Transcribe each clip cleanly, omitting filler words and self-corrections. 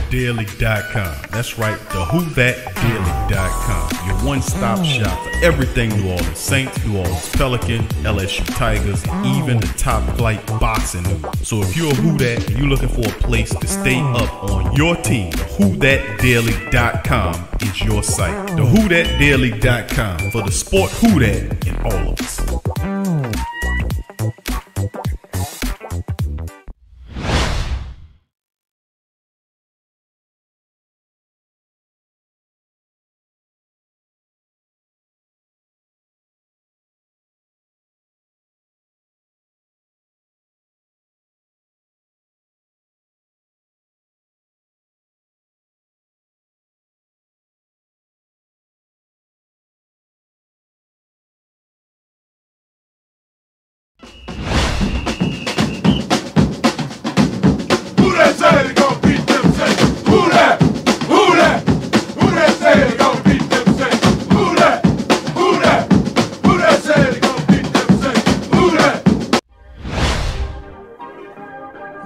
whothatdaily.com. That's right, the whothatdaily.com. Your one-stop shop for everything New Orleans Saints, New Orleans Pelicans, LSU Tigers, even the top flight boxing news. So if you're a Who Dat and you're looking for a place to stay up on your team, whothatdaily.com is your site. The whothatdaily.com for the sport Who Dat in all of us.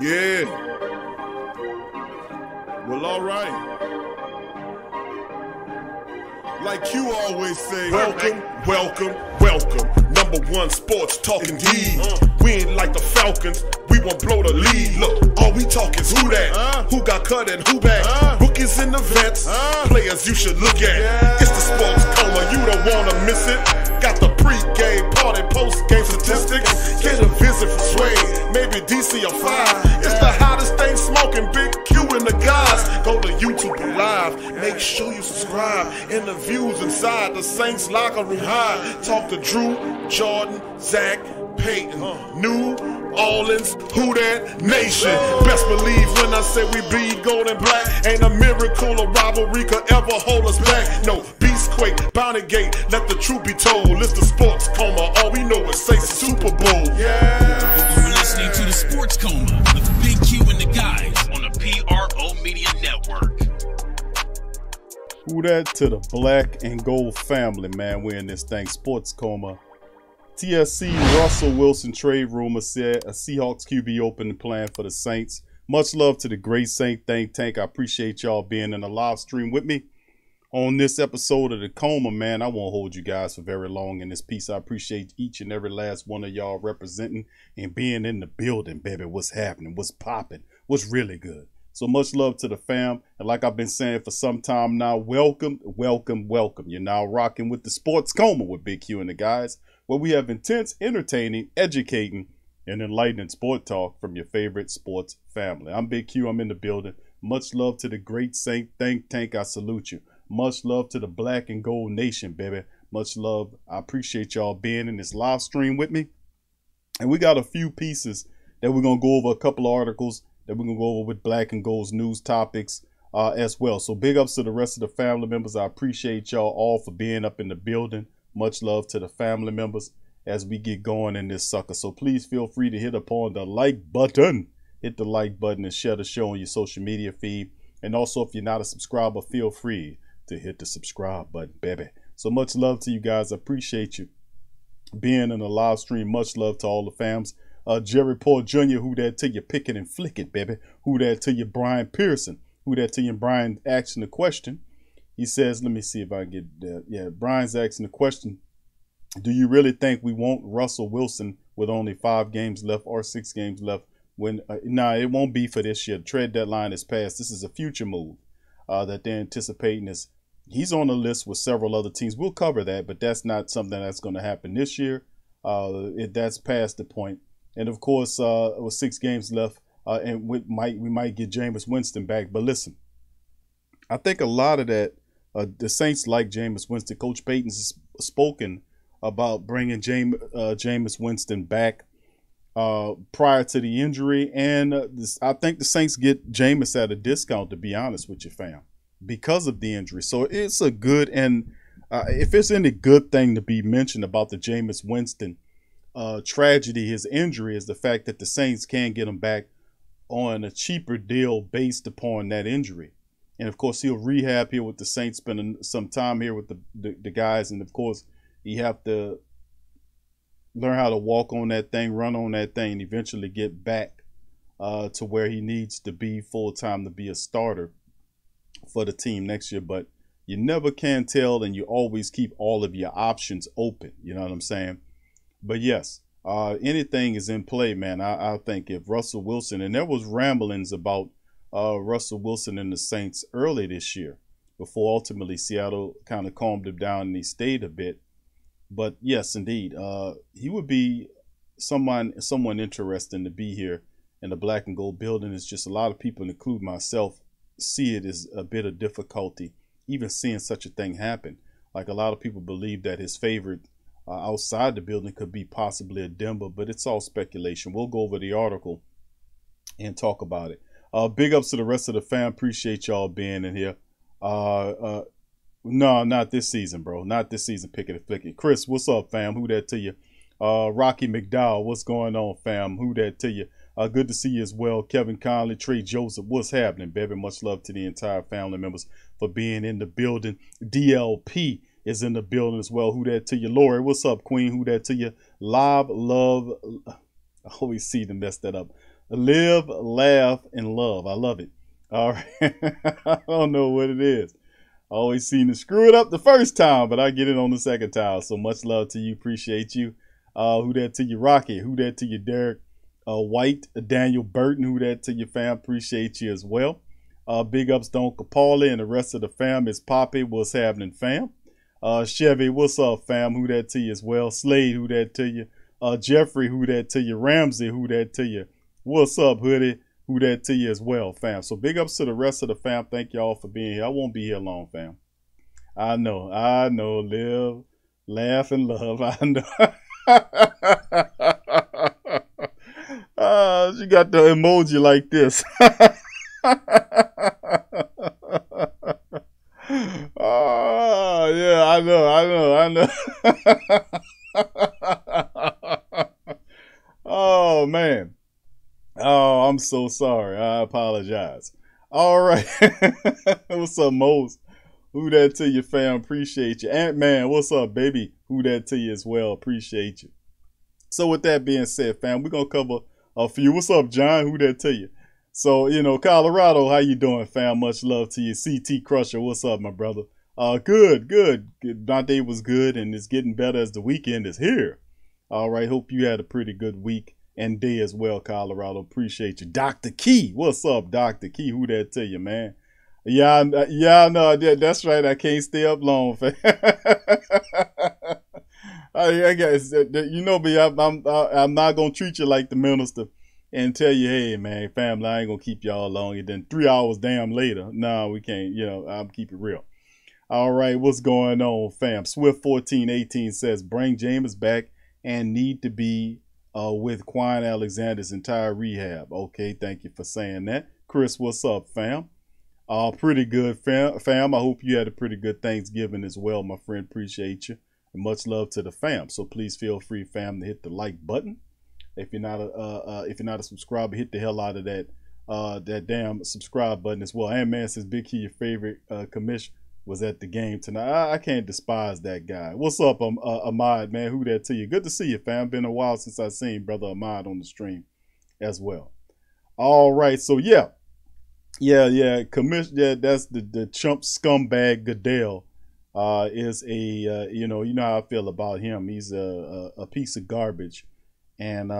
Yeah. Well, all right. Like you always say, welcome, welcome, welcome. Number one sports talking indeed. We ain't like the Falcons, we won't blow the lead. Look, all we talk is who that, who got cut and who back. Rookies in the vets, players you should look at. It's the sports coma, you don't wanna miss it. Got the pre-game, party, post-game statistics. Get a visit from Sway, maybe DC or 5. It's the hottest thing smoking, Big Q and the guys. Go to YouTube Live, make sure you subscribe. Interviews inside the Saints locker room high. Talk to Drew, Jordan, Zach, Peyton, New Orleans, Who Dat Nation. Best believe when I say we bleed gold and black. Ain't a miracle or rivalry could ever hold us back. No, Beastquake, Bounty Gate, let the truth be told. It's the sports coma, all we know is say Super Bowl. Yeah. You're listening to the Sports Coma with Big Q and the guys on the PRO Media Network. Who Dat to the black and gold family, man. We're in this thing, Sports Coma. TSC Russell Wilson trade rumor said a Seahawks QB opening plan for the Saints. Much love to the great Saint think tank. I appreciate y'all being in the live stream with me on this episode of the Coma, man. I won't hold you guys for very long in this piece. I appreciate each and every last one of y'all representing and being in the building, baby. What's happening? What's popping? What's really good? So much love to the fam. And like I've been saying for some time now, welcome, welcome, welcome. You're now rocking with the Sports Coma with Big Q and the guys, where we have intense, entertaining, educating, and enlightening sport talk from your favorite sports family. I'm Big Q. I'm in the building. Much love to the great Saint think tank. I salute you. Much love to the black and gold nation, baby. Much love. I appreciate y'all being in this live stream with me. And we got a few pieces that we're going to go over, a couple of articles that we're going to go over with Black and Gold's news topics as well. So big ups to the rest of the family members. I appreciate y'all all for being up in the building. Much love to the family members as we get going in this sucker. So please feel free to hit upon the like button. Hit the like button and share the show on your social media feed. And also, if you're not a subscriber, feel free to hit the subscribe button, baby. So much love to you guys. I appreciate you being in the live stream. Much love to all the fams. Jerry Paul Jr., who that to you, pick it and flick it, baby. Who that to you, Brian Pearson. Who that to you, Brian asking the question. He says, let me see if I can get that. Yeah, Brian's asking the question. Do you really think we want Russell Wilson with only 5 games left or 6 games left? When nah, it won't be for this year. The trade deadline is passed. This is a future move that they're anticipating. He's on the list with several other teams. We'll cover that, but that's not something that's going to happen this year. That's past the point. And of course, with 6 games left, and we might get Jameis Winston back. But listen, I think a lot of that, the Saints like Jameis Winston. Coach Payton's spoken about bringing Jameis Winston back prior to the injury. And I think the Saints get Jameis at a discount, to be honest with you, fam, because of the injury. So it's a good, and if it's any good thing to be mentioned about the Jameis Winston tragedy, his injury, is the fact that the Saints can get him back on a cheaper deal based upon that injury. And of course, he'll rehab here with the Saints, spending some time here with the guys. And of course, you have to learn how to walk on that thing, run on that thing, and eventually get back to where he needs to be full time to be a starter for the team next year, but you never can tell, and you always keep all of your options open. You know what I'm saying? But yes, anything is in play, man. I think if Russell Wilson, and there was ramblings about Russell Wilson and the Saints early this year, before ultimately Seattle kind of calmed him down and he stayed a bit. But yes, indeed, he would be someone interesting to be here in the black and gold building. It's just a lot of people, including myself, see it as a bit of difficulty even seeing such a thing happen. Like a lot of people believe that his favorite outside the building could be possibly a Denver, but it's all speculation. We'll go over the article and talk about it. Big ups to the rest of the fam. Appreciate y'all being in here. No, not this season, bro. Not this season. Pick it, flick it. Chris, what's up, fam? Who that to you? Rocky McDowell, what's going on, fam? Who that to you? Good to see you as well. Kevin Conley, Trey Joseph, what's happening, baby? Much love to the entire family members for being in the building. DLP is in the building as well. Who that to you? Lori, what's up, Queen? Who that to you? Live, love. I always see them mess that up. Live, laugh, and love. I love it. All right. I don't know what it is. I always seem to screw it up the first time, but I get it on the second time. So much love to you. Appreciate you. Who that to you? Rocky. Who that to you? Derek White. Daniel Burton. Who that to you, fam? Appreciate you as well. Big ups to Uncle Paulie and the rest of the fam. Is Poppy. What's happening, fam? Chevy. What's up, fam? Who that to you as well? Slade. Who that to you? Jeffrey. Who that to you? Ramsey. Who that to you? What's up, Hoodie? Who that to you as well, fam? So big ups to the rest of the fam. Thank y'all for being here. I won't be here long, fam. I know. Live, laugh, and love. I know. She got the emoji like this. Oh, yeah, I know. Oh, man. Oh, I'm so sorry. I apologize. All right. What's up, Mose? Who that to you, fam? Appreciate you. Ant-Man, what's up, baby? Who that to you as well? Appreciate you. So with that being said, fam, we're going to cover a few. What's up, John? Who that to you? So, Colorado, how you doing, fam? Much love to you. CT Crusher, what's up, my brother? Good. My day was good, and it's getting better as the weekend is here. All right, hope you had a pretty good week and day as well, Colorado. Appreciate you. Dr. Key, what's up, Dr. Key? Who that to you, man? Yeah, no, that's right. I can't stay up long, fam. I guess me. I'm not gonna treat you like the minister and tell you, hey, man, family, I ain't gonna keep y'all long. And then 3 hours damn later, no, we can't. I'm keep it real. All right, what's going on, fam? Swift 1418 says bring Jameis back and need to be with Quan Alexander's entire rehab. Okay, thank you for saying that. Chris, what's up, fam? Pretty good, fam. I hope you had a pretty good Thanksgiving as well, my friend. Appreciate you. And much love to the fam. So please feel free, fam, to hit the like button. If you're not a subscriber, hit the hell out of that damn subscribe button as well. And man says Big Key, your favorite commission was at the game tonight. I can't despise that guy. What's up, Ahmad, man? Who that to you? Good to see you, fam. Been a while since I seen brother Ahmad on the stream as well. All right, so yeah, commission. Yeah, that's the chump scumbag Goodell. Is a you know how I feel about him. He's a piece of garbage, and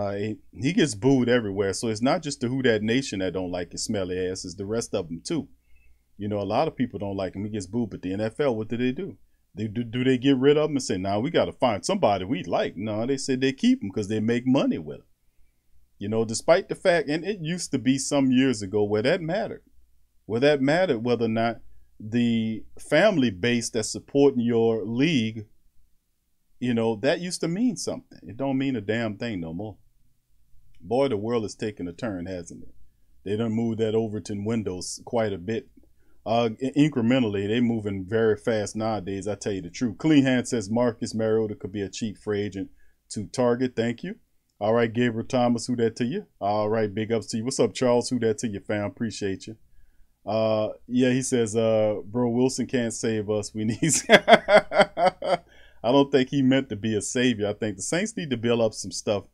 he gets booed everywhere. So it's not just the Who Dat Nation that don't like his smelly ass. It's the rest of them too. A lot of people don't like him. He gets booed, but the NFL, what do? Do they get rid of him and say, "Nah, we got to find somebody we like"? No, they said they keep him because they make money with him. Despite the fact, and it used to be some years ago where that mattered, whether or not the family base that's supporting your league, that used to mean something. It don't mean a damn thing no more. Boy, the world has taken a turn, hasn't it? They done moved that Overton windows quite a bit. Incrementally, they moving very fast nowadays, I tell you the truth. Clean Hand says Marcus Mariota could be a cheap free agent to target. Thank you. All right, Gabriel Thomas, who that to you? All right, big ups to you. What's up, Charles? Who that to you, fam? Appreciate you. Yeah, he says, bro, Wilson can't save us. We need. I don't think he meant to be a savior. I think the Saints need to build up some stuff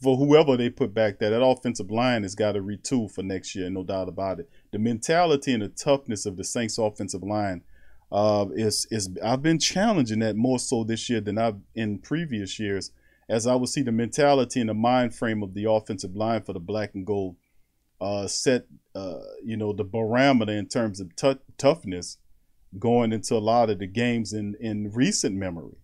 for whoever they put back there, that offensive line has got to retool for next year, no doubt about it. The mentality and the toughness of the Saints offensive line is I've been challenging that more so this year than I've in previous years, as I would see the mentality and the mind frame of the offensive line for the black and gold set the barometer in terms of toughness going into a lot of the games in recent memory.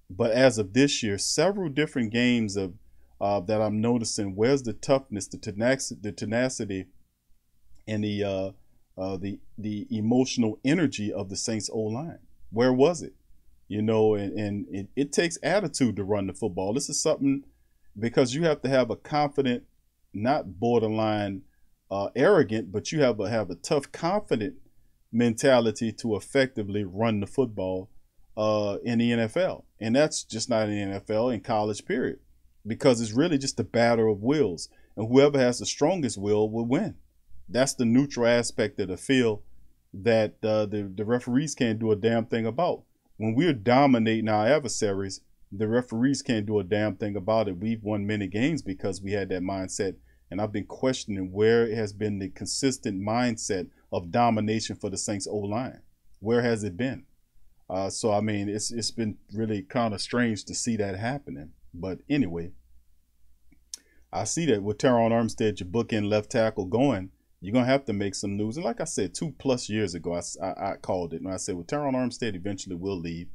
But as of this year, several different games of that I'm noticing, where's the toughness, the tenacity, and the emotional energy of the Saints O-line? Where was it? And it takes attitude to run the football. This is something, because you have to have a confident, not borderline arrogant, but you have a tough, confident mentality to effectively run the football in the NFL. And that's just not in the NFL, in college, period. Because it's really just a battle of wills. And whoever has the strongest will win. That's the neutral aspect of the field that the referees can't do a damn thing about. When we're dominating our adversaries, the referees can't do a damn thing about it. We've won many games because we had that mindset. And I've been questioning where has been the consistent mindset of domination for the Saints O-line. Where has it been? So, I mean, it's been really kind of strange to see that happening. But anyway, I see that with Teron Armstead, your bookend left tackle, going, you're going to have to make some news. And like I said, 2+ years ago, I called it. And I said, well, Teron Armstead eventually will leave.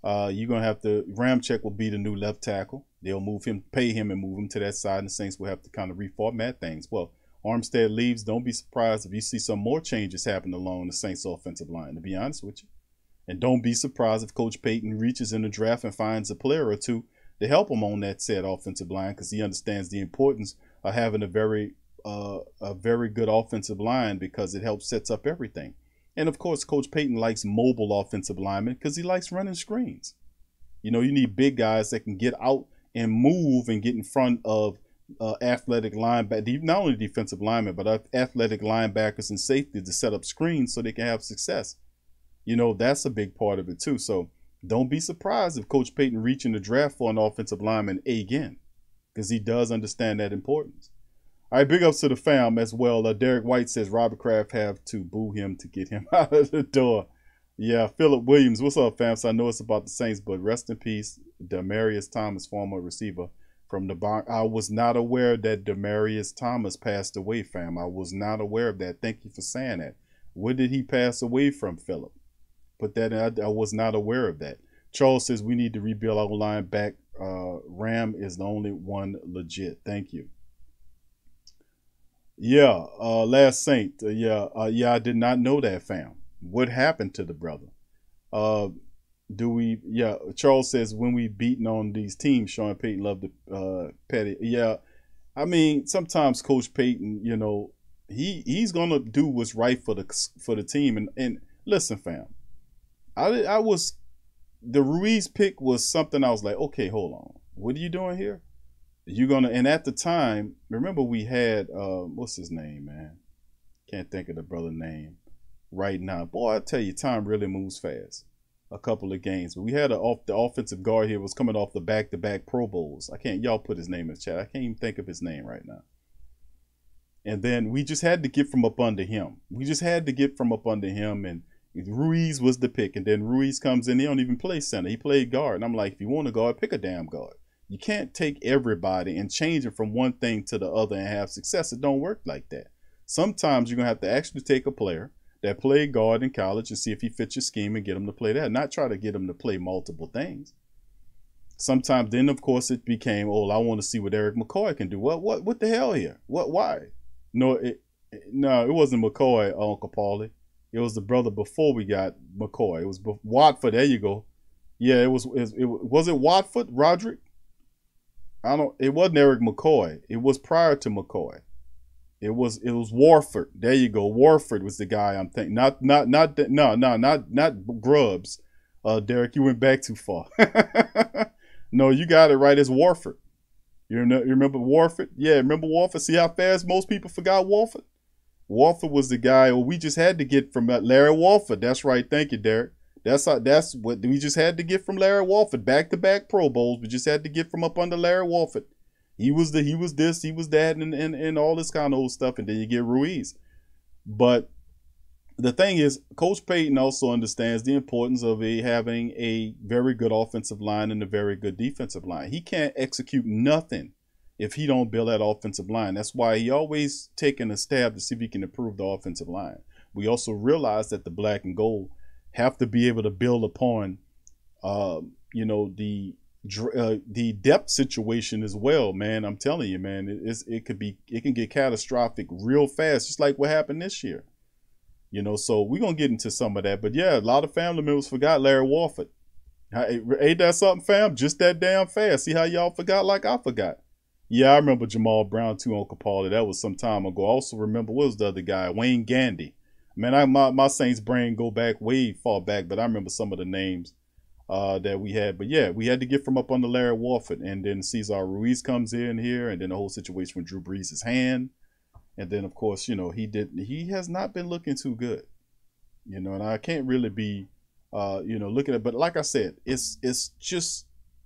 You're going to have to, Ramczyk will be the new left tackle. They'll move him, pay him, and move him to that side. And the Saints will have to kind of reformat things. Well, Armstead leaves. Don't be surprised if you see some more changes happen along the Saints offensive line, to be honest with you. And don't be surprised if Coach Payton reaches in the draft and finds a player or two to help him on that said offensive line, because he understands the importance of having a very good offensive line, because it helps sets up everything. And of course, Coach Payton likes mobile offensive linemen because he likes running screens. You need big guys that can get out and move and get in front of athletic linebackers, not only defensive linemen, but athletic linebackers and safeties to set up screens so they can have success. That's a big part of it too. So don't be surprised if Coach Payton reaches in the draft for an offensive lineman again, because he does understand that importance. All right, big ups to the fam as well. Derek White says Robert Kraft have to boo him to get him out of the door. Yeah, Philip Williams, what's up, fam? So I know it's about the Saints, but rest in peace, Demaryius Thomas, former receiver from the Bronx. I was not aware that Demaryius Thomas passed away, fam. I was not aware of that. Thank you for saying that. What did he pass away from, Philip? Put that in. I was not aware of that. Charles says we need to rebuild our line back. Ram is the only one legit. Thank you. Yeah, Last Saint. Yeah, I did not know that, fam. What happened to the brother? Yeah, Charles says when we beating on these teams, Sean Payton loved the petty. Yeah, I mean, sometimes Coach Payton, he's gonna do what's right for the team. And listen, fam, the Ruiz pick was something I was like, okay, hold on, what are you doing here? And at the time, remember we had, what's his name, man? Can't think of the brother's name right now. Boy, I tell you, time really moves fast. A couple of games. But we had the offensive guard here was coming off the back-to-back Pro Bowls. Y'all put his name in the chat. I can't even think of his name right now. And then we just had to get from up under him. And Ruiz was the pick. And then Ruiz comes in. He don't even play center. He played guard. And I'm like, if you want a guard, pick a damn guard. You can't take everybody and change it from one thing to the other and have success. It don't work like that. Sometimes you're going to have to actually take a player that played guard in college and see if he fits your scheme and get him to play that. Not try to get him to play multiple things. Sometimes then, of course, it became, oh, I want to see what Eric McCoy can do. What the hell here? Why? No, it wasn't McCoy, Uncle Paulie. It was the brother before we got McCoy. It was Watford. There you go. Yeah, was it Watford, Roderick? It wasn't Eric McCoy. It was prior to McCoy. It was Warford. There you go. Warford was the guy I'm thinking. Not Grubbs. Derek, you went back too far. No, you got it right. It's Warford. You remember Warford? Yeah, remember Warford? See how fast most people forgot Warford? Warford was the guy we just had to get from Larry Warford. That's right. Thank you, Derek. That's what we just had to get from Larry Warford. Back-to-back Pro Bowls. We just had to get from up under Larry Warford. He was this, he was that, and all this kind of old stuff. And then you get Ruiz. But the thing is, Coach Payton also understands the importance of having a very good offensive line and a very good defensive line. He can't execute nothing if he don't build that offensive line. That's why he always taking a stab to see if he can improve the offensive line. We also realize that the black and gold have to be able to build upon, the depth situation as well, man. I'm telling you, man, it can get catastrophic real fast, just like what happened this year. So we're going to get into some of that. But yeah, a lot of family members forgot Larry Warford. Ain't that something, fam? Just that damn fast. See how y'all forgot like I forgot. Yeah, I remember Jamal Brown too, Uncle Paulie. That was some time ago. I also remember, what was the other guy? Wayne Gandy. Man, my Saints brain go back way far back, but I remember some of the names that we had. But yeah, we had to get from up under Larry Warford. And then Cesar Ruiz comes in here, and then the whole situation with Drew Brees' hand. And then, of course, he has not been looking too good, and I can't really be, looking at, but like I said, it's just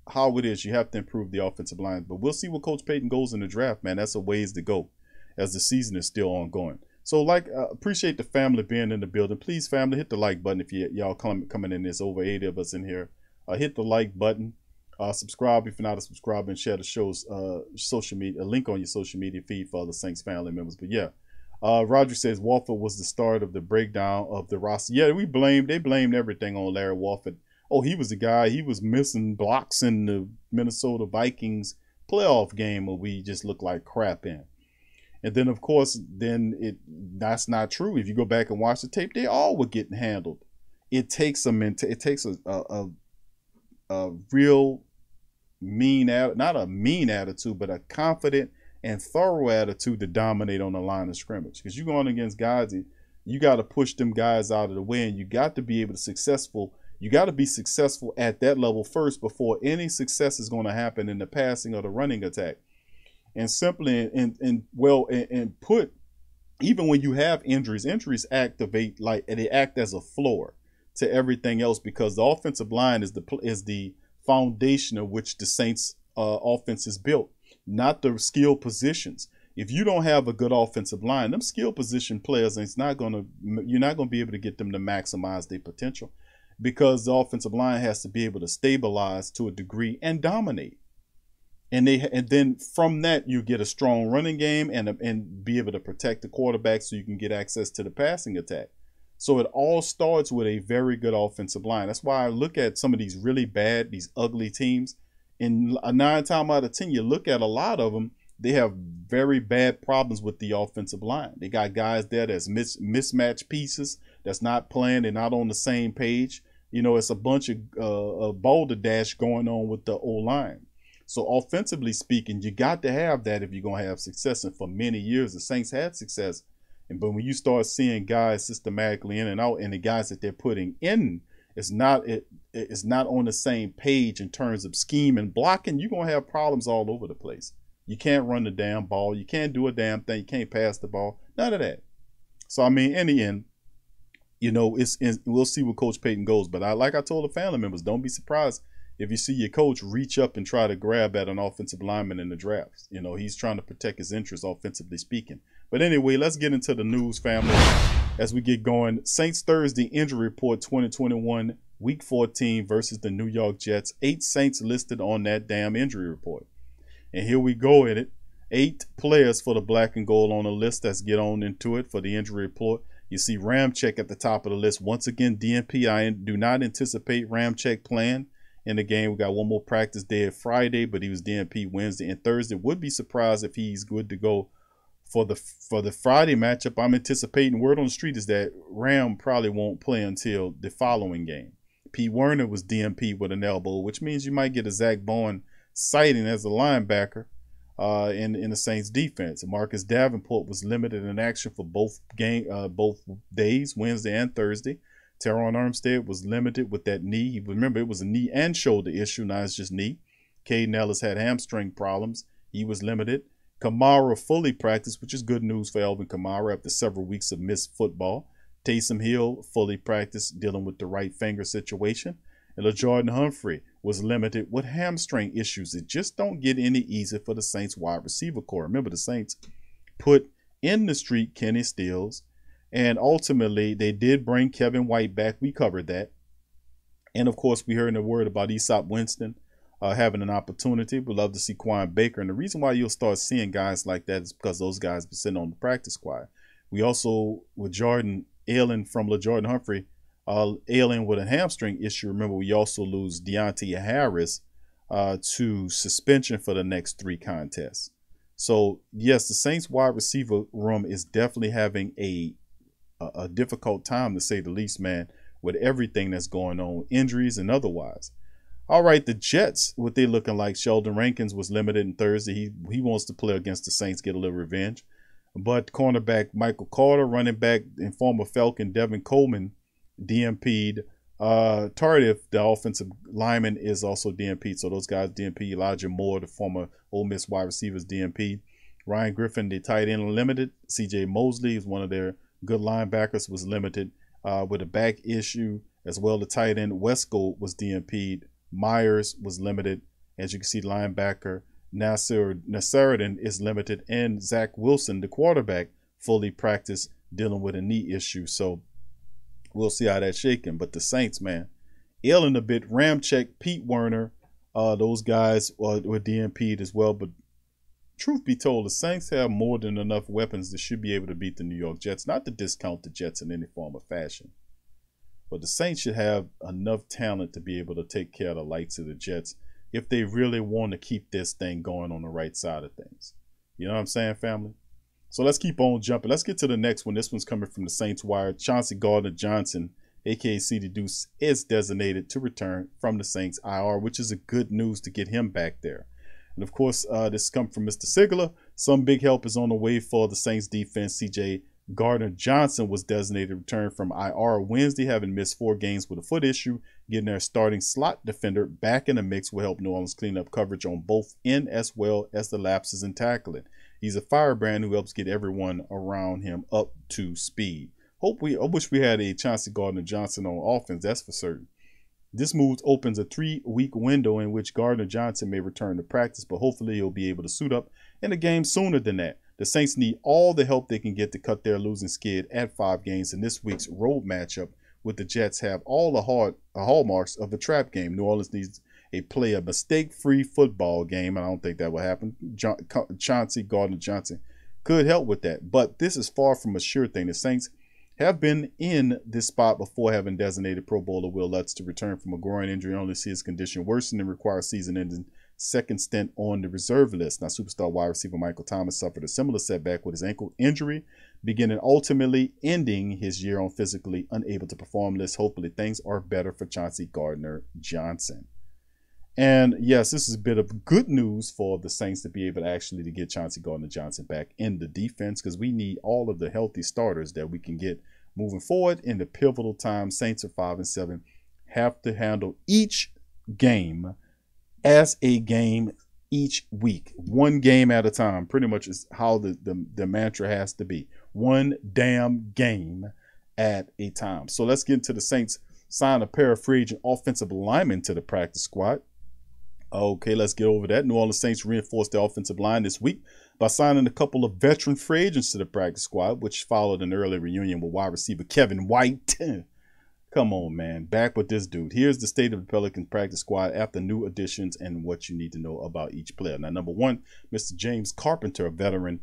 how it is. You have to improve the offensive line, but we'll see what Coach Payton goes in the draft, man. That's a ways to go as the season is still ongoing. So appreciate the family being in the building. Please, family, hit the like button if y'all coming in. There's over 80 of us in here. Hit the like button. Subscribe if you're not a subscriber, and share the show's social media, a link on your social media feed for other Saints family members. But yeah, Roger says Warford was the start of the breakdown of the roster. Yeah, they blamed everything on Larry Warford. Oh, he was the guy. He was missing blocks in the Minnesota Vikings playoff game where we just looked like crap in. And then, of course, that's not true. If you go back and watch the tape, they all were getting handled. It takes a real not a mean attitude, but a confident and thorough attitude to dominate on the line of scrimmage. Because you're going against guys, you got to push them guys out of the way, and you got to be able to you got to be successful at that level first before any success is going to happen in the passing or the running attack. And simply and put, even when you have injuries activate, like, and they act as a floor to everything else, because the offensive line is the foundation of which the Saints offense is built, not the skill positions. If you don't have a good offensive line, them skill position players, you're not going to be able to get them to maximize their potential, because the offensive line has to be able to stabilize to a degree and dominate. And then from that, you get a strong running game and be able to protect the quarterback so you can get access to the passing attack. So it all starts with a very good offensive line. That's why I look at some of these really bad, these ugly teams. And 9 times out of 10, you look at a lot of them, they have very bad problems with the offensive line. They got guys there that's mismatched pieces that's not playing. They're not on the same page. It's a bunch of boulder dash going on with the O-line. So offensively speaking, you got to have that if you're going to have success. And for many years, the Saints had success. But when you start seeing guys systematically in and out, and the guys that they're putting in, it's not on the same page in terms of scheme and blocking, you're going to have problems all over the place. You can't run the damn ball. You can't do a damn thing. You can't pass the ball. None of that. So, I mean, in the end, we'll see where Coach Payton goes. But like I told the family members, don't be surprised if you see your coach reach up and try to grab at an offensive lineman in the draft. He's trying to protect his interests offensively speaking. But anyway, let's get into the news, family, as we get going. Saints Thursday injury report 2021, week 14 versus the New York Jets. 8 Saints listed on that damn injury report. And here we go in it. 8 players for the black and gold on the list. Let's get on into it for the injury report. You see Ramczyk at the top of the list. Once again, DNP. I do not anticipate Ramczyk playing in the game. We got one more practice day Friday, but he was DNP Wednesday and Thursday. Would be surprised if he's good to go for the Friday matchup. I'm anticipating, word on the street is that Ram probably won't play until the following game. P. Werner was DNP with an elbow, which means you might get a Zach Bowen sighting as a linebacker in the Saints defense. Marcus Davenport was limited in action for both days, Wednesday and Thursday. Teron Armstead was limited with that knee. Remember, it was a knee and shoulder issue. Now it's just knee. Caden Ellis had hamstring problems. He was limited. Kamara fully practiced, which is good news for Alvin Kamara after several weeks of missed football. Taysom Hill fully practiced, dealing with the right finger situation. And LaJordan Humphrey was limited with hamstring issues. It just don't get any easier for the Saints wide receiver core. Remember, the Saints put in the street Kenny Stills, and ultimately they did bring Kevin White back. We covered that. And of course, we heard the word about Easop Winston having an opportunity. We'd love to see Quan Baker. And the reason why you'll start seeing guys like that is because those guys been sitting on the practice squad. We also, with Jordan ailing from LaJordan Humphrey, ailing with a hamstring issue. Remember, we also lose Deontay Harris to suspension for the next 3 contests. So, yes, the Saints wide receiver room is definitely having a difficult time, to say the least, man, with everything that's going on, injuries and otherwise. All right, the Jets, what they looking like? Sheldon Rankins was limited on Thursday. He wants to play against the Saints, get a little revenge. But cornerback Michael Carter, running back and former Falcon Devin Coleman, DNP'd. Tardif, the offensive lineman, is also DNP'd. So those guys DNP. Elijah Moore, the former Ole Miss wide receivers, DNP. Ryan Griffin, the tight end, limited. CJ Mosley is one of their good linebackers, was limited with a back issue as well. The tight end Westco was DNP'd. Myers was limited. As you can see, linebacker Nassaruddin is limited, and Zach Wilson, the quarterback, fully practiced, dealing with a knee issue. So we'll see how that's shaking. But the Saints, man, ailing a bit. Ramczyk, Pete Werner, those guys were DNP'd as well. But truth be told, the Saints have more than enough weapons that should be able to beat the New York Jets. Not to discount the Jets in any form or fashion, but the Saints should have enough talent to be able to take care of the likes of the Jets if they really want to keep this thing going on the right side of things. You know what I'm saying, family? So let's keep on jumping. Let's get to the next one. This one's coming from the Saints wire. Chauncey Gardner-Johnson, a.k.a. CD Deuce, is designated to return from the Saints IR, which is a good news to get him back there. And, of course, this comes from Mr. Sigler. Some big help is on the way for the Saints defense. C.J. Gardner-Johnson was designated to return from IR Wednesday, having missed 4 games with a foot issue. Getting their starting slot defender back in the mix will help New Orleans clean up coverage on both end as well as the lapses in tackling. He's a firebrand who helps get everyone around him up to speed. I wish we had a Chauncey Gardner-Johnson on offense, that's for certain. This move opens a 3-week window in which Gardner-Johnson may return to practice, but hopefully he'll be able to suit up in the game sooner than that. The Saints need all the help they can get to cut their losing skid at 5 games in this week's road matchup, with the Jets have all the hallmarks of a trap game. New Orleans needs play a mistake-free football game, and I don't think that will happen. Chauncey Gardner-Johnson could help with that, but this is far from a sure thing. The Saints have been in this spot before, having designated Pro Bowler Will Lutz to return from a groin injury, only see his condition worsen and require season-ending second stint on the reserve list. Now, superstar wide receiver Michael Thomas suffered a similar setback with his ankle injury, ultimately ending his year on physically unable to perform list. Hopefully things are better for Chauncey Gardner-Johnson. And yes, this is a bit of good news for the Saints to be able to actually get Chauncey Gardner-Johnson back in the defense, because we need all of the healthy starters that we can get moving forward in the pivotal time. Saints are 5-7, have to handle each game as a game each week, 1 game at a time. Pretty much is how the mantra has to be. 1 damn game at a time. So let's get into the Saints sign a pair of free agent offensive linemen to the practice squad. Okay, let's get over that. New Orleans Saints reinforced the offensive line this week by signing a couple of veteran free agents to the practice squad, which followed an early reunion with wide receiver Kevin White. Come on, man. Back with this dude. Here's the state of the Pelicans practice squad after new additions and what you need to know about each player. Now, number 1, Mr. James Carpenter, a veteran.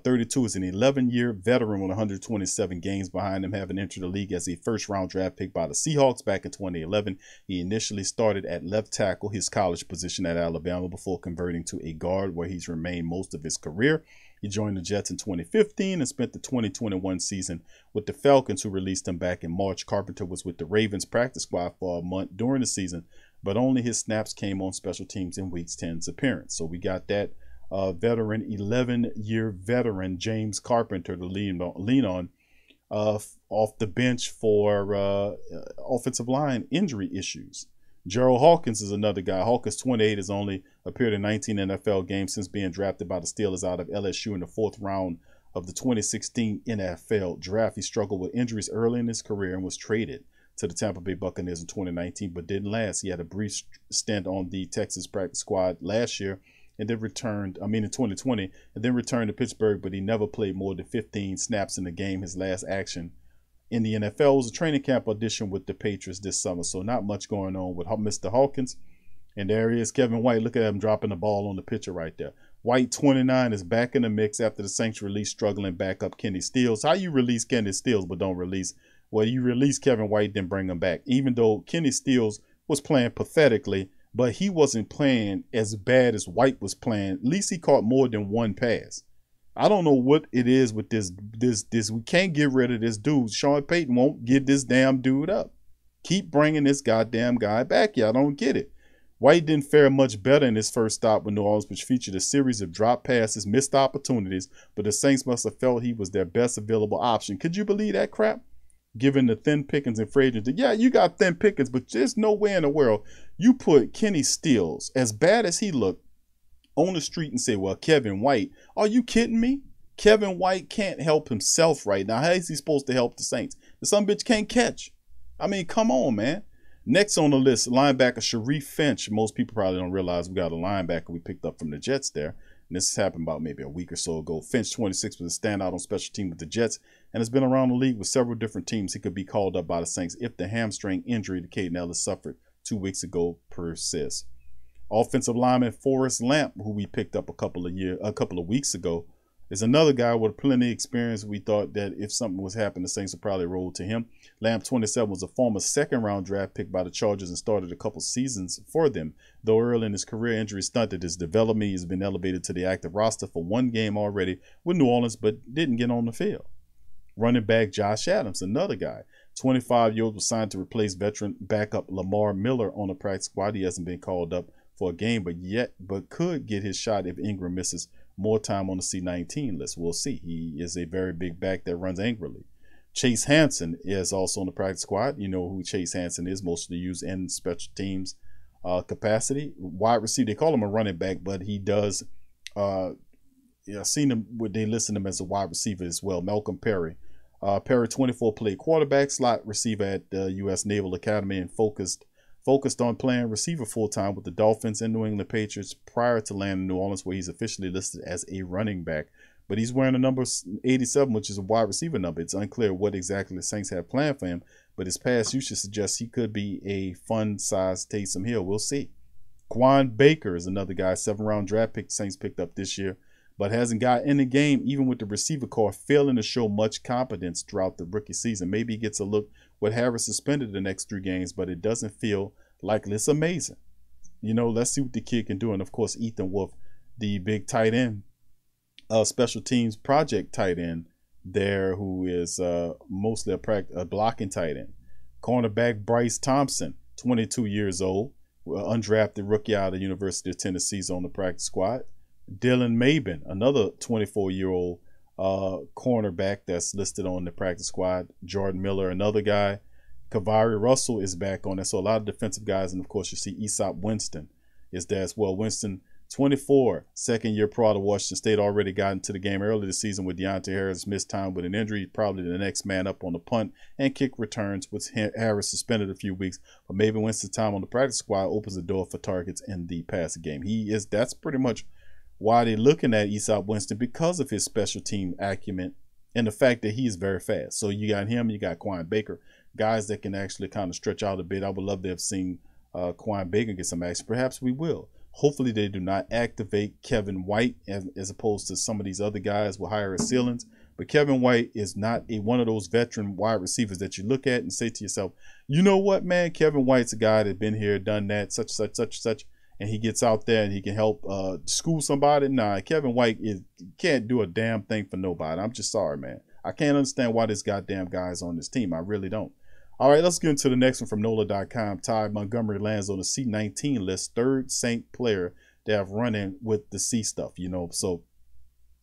32 is an 11-year veteran with 127 games behind him, having entered the league as a first-round draft pick by the Seahawks back in 2011. He initially started at left tackle, his college position at Alabama, before converting to a guard, where he's remained most of his career. He joined the Jets in 2015 and spent the 2021 season with the Falcons, who released him back in March. Carpenter was with the Ravens practice squad for a month during the season, but only his snaps came on special teams in Week 10's appearance. So we got that veteran, 11-year veteran James Carpenter to lean on off the bench for offensive line injury issues. Gerald Hawkins is another guy. Hawkins, 28, has only appeared in 19 NFL games since being drafted by the Steelers out of LSU in the 4th round of the 2016 NFL draft. He struggled with injuries early in his career and was traded to the Tampa Bay Buccaneers in 2019, but didn't last. He had a brief stint on the Texas practice squad last year and then returned, in 2020, and then returned to Pittsburgh, but he never played more than 15 snaps in the game. His last action in the NFL was a training camp audition with the Patriots this summer, so not much going on with Mr. Hawkins. And there he is, Kevin White. Look at him dropping the ball on the picture right there. White, 29, is back in the mix after the Saints released struggling backup Kenny Stills. How you release Kenny Stills but don't release? Well, you release Kevin White, then bring him back. Even though Kenny Stills was playing pathetically, but he wasn't playing as bad as White was playing. At least he caught more than one pass. I don't know what it is with this. We can't get rid of this dude. Sean Payton won't get this damn dude up. Keep bringing this goddamn guy back. Yeah, I don't get it. White didn't fare much better in his first stop with New Orleans, which featured a series of drop passes, missed opportunities, but the Saints must have felt he was their best available option. Could you believe that crap? Given the thin pickings and free agency. Yeah, you got thin pickings, but there's no way in the world you put Kenny Stills, as bad as he looked, on the street and say, well, Kevin White, are you kidding me? Kevin White can't help himself right now. How is he supposed to help the Saints? The son bitch can't catch. I mean, come on, man. Next on the list, linebacker Sharif Finch. Most people probably don't realize we got a linebacker we picked up from the Jets there. And this has happened about maybe a week or so ago. Finch, 26, was a standout on special team with the Jets and has been around the league with several different teams. He could be called up by the Saints if the hamstring injury that Caden Ellis suffered 2 weeks ago persists. Offensive lineman Forrest Lamp, who we picked up a couple of weeks ago, is another guy with plenty of experience. We thought that if something was happening, the Saints would probably roll to him. Lamp, 27, was a former second-round draft pick by the Chargers and started a couple seasons for them. Though early in his career, injury stunted his development. He's been elevated to the active roster for one game already with New Orleans, but didn't get on the field. Running back Josh Adams, another guy, 25-year-old, was signed to replace veteran backup Lamar Miller on the practice squad. He hasn't been called up for a game, but could get his shot if Ingram misses more time on the C-19 list. We'll see. He is a very big back that runs angrily. Chase Hansen is also on the practice squad. You know who Chase Hansen is, mostly used in special teams capacity. Wide receiver, they call him a running back, but he does, I've seen him, they listen to him as a wide receiver as well. Malcolm Perry. Perry, 24, played quarterback, slot receiver at the U.S. Naval Academy, and focused on playing receiver full-time with the Dolphins and New England Patriots prior to landing in New Orleans, where he's officially listed as a running back. But he's wearing the number 87, which is a wide receiver number. It's unclear what exactly the Saints have planned for him, but his past usage suggests he could be a fun-sized Taysom Hill. We'll see. Quan Baker is another guy, 7th-round draft pick the Saints picked up this year, but hasn't got in the game, even with the receiver core, failing to show much competence throughout the rookie season. Maybe he gets a look with Harris suspended the next 3 games, but it doesn't feel likely. It's amazing. You know, let's see what the kid can do. And, of course, Ethan Wolf, the big tight end, special teams project tight end there, who is mostly a blocking tight end. Cornerback Bryce Thompson, 22 years old, undrafted rookie out of the University of Tennessee, on the practice squad. Dylan Mabin, another 24-year-old cornerback that's listed on the practice squad. Jordan Miller, another guy. Kavari Russell is back on there. So a lot of defensive guys. And, of course, you see Aesop Winston is there as well. Winston, 24, second-year pro to Washington State, already got into the game early this season with Deontay Harris, missed time with an injury, probably the next man up on the punt and kick returns, with Harris suspended a few weeks. But maybe Winston's time on the practice squad opens the door for targets in the passing game. That's pretty much why they're looking at Aesop Winston, because of his special team acumen and the fact that he is very fast. So you got him, you got Quan Baker, guys that can actually kind of stretch out a bit. I would love to have seen Quan Baker get some action. Perhaps we will. Hopefully they do not activate Kevin White as opposed to some of these other guys with higher ceilings. But Kevin White is not one of those veteran wide receivers that you look at and say to yourself, you know what, man, Kevin White's a guy that's been here, done that, such, and he gets out there and he can help school somebody. Nah, Kevin White can't do a damn thing for nobody. I'm just sorry, man. I can't understand why this goddamn guy is on this team. I really don't. All right, let's get into the next one from NOLA.com. Ty Montgomery lands on the C-19 list, 3rd Saint player to have run in with the C stuff, you know. So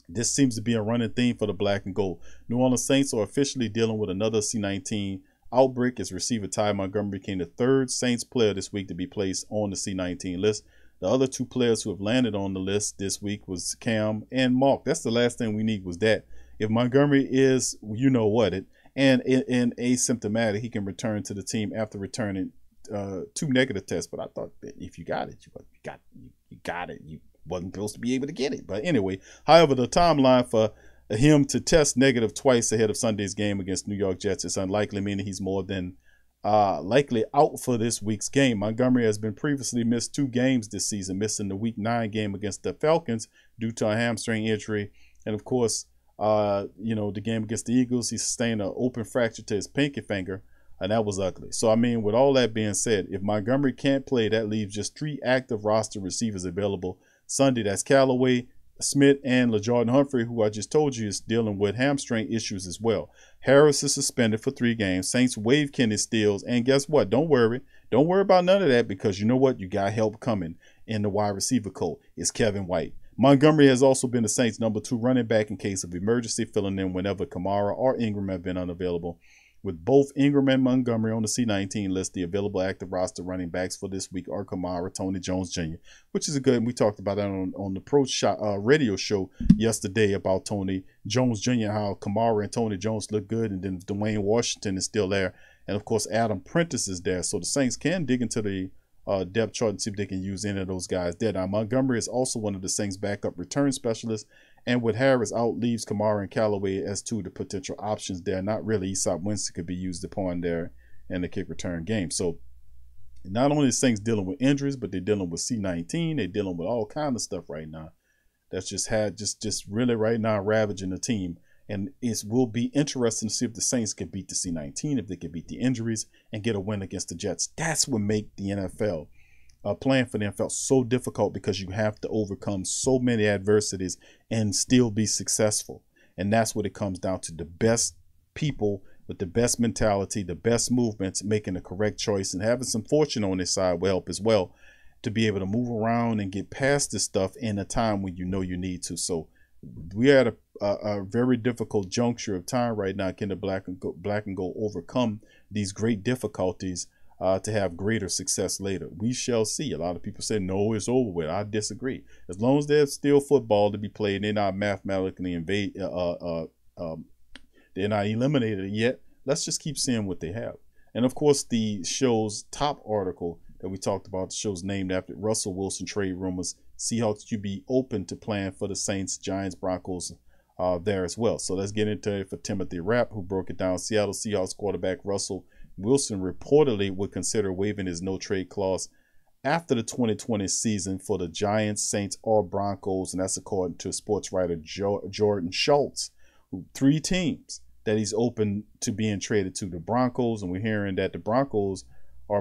this seems to be a running theme for the black and gold. New Orleans Saints are officially dealing with another C-19 outbreak as receiver Ty Montgomery became the 3rd Saints player this week to be placed on the C-19 list. The other 2 players who have landed on the list this week was Cam and Mark. That's the last thing we need, was that. If Montgomery is, you know what, and in asymptomatic, he can return to the team after returning 2 negative tests. But I thought that if you got it, you got it. You wasn't supposed to be able to get it. But anyway, however, the timeline for him to test negative twice ahead of Sunday's game against New York Jets is unlikely, meaning he's more than likely out for this week's game. Montgomery has been previously missed 2 games this season, missing the Week 9 game against the Falcons due to a hamstring injury. And, of course, the game against the Eagles, he sustained an open fracture to his pinky finger, and that was ugly. So, I mean, with all that being said, if Montgomery can't play, that leaves just 3 active roster receivers available Sunday. That's Callaway, Smith, and LaJordan Humphrey, who I just told you is dealing with hamstring issues as well. Harris is suspended for 3 games. Saints waive Kenny Stills, and guess what? Don't worry about none of that, because you know what? You got help coming in the wide receiver coach. It's Kevin White. Montgomery has also been the Saints' number 2 running back in case of emergency, filling in whenever Kamara or Ingram have been unavailable. With both Ingram and Montgomery on the C19 list, the available active roster running backs for this week are Kamara, Tony Jones Jr., which is a good. We talked about that on the Pro Shot radio show yesterday about Tony Jones Jr., how Kamara and Tony Jones look good, and then Dwayne Washington is still there, and of course Adam Prentice is there. So the Saints can dig into the depth chart and see if they can use any of those guys there. Now, Montgomery is also one of the Saints' backup return specialists, and with Harris out, leaves Kamara and Callaway as 2 of the potential options there. Not really. Easop Winston could be used upon there in the kick return game. So not only is Saints dealing with injuries, but they're dealing with C19. They're dealing with all kinds of stuff right now. That's just really right now ravaging the team. And it will be interesting to see if the Saints can beat the C19, if they can beat the injuries and get a win against the Jets. That's what makes the NFL, playing for the NFL, so difficult, because you have to overcome so many adversities and still be successful. And that's what it comes down to. The best people with the best mentality, the best movements, making the correct choice, and having some fortune on their side will help as well, to be able to move around and get past this stuff in a time when you know you need to. So we're at a very difficult juncture of time right now. Can the black and gold overcome these great difficulties to have greater success later? We shall see. A lot of people say, no, it's over with. I disagree. As long as there's still football to be played, they're not mathematically they're not eliminated yet. Let's just keep seeing what they have. And of course, the show's top article that we talked about, the show's named after Russell Wilson trade rumors. Seahawks QB open to playing for the Saints, Giants, Broncos there as well. So let's get into it for Timothy Rapp, who broke it down. Seattle Seahawks quarterback Russell Wilson reportedly would consider waiving his no-trade clause after the 2020 season for the Giants, Saints, or Broncos, and that's according to sports writer Jordan Schultz. 3 teams that he's open to being traded to: the Broncos, and we're hearing that the Broncos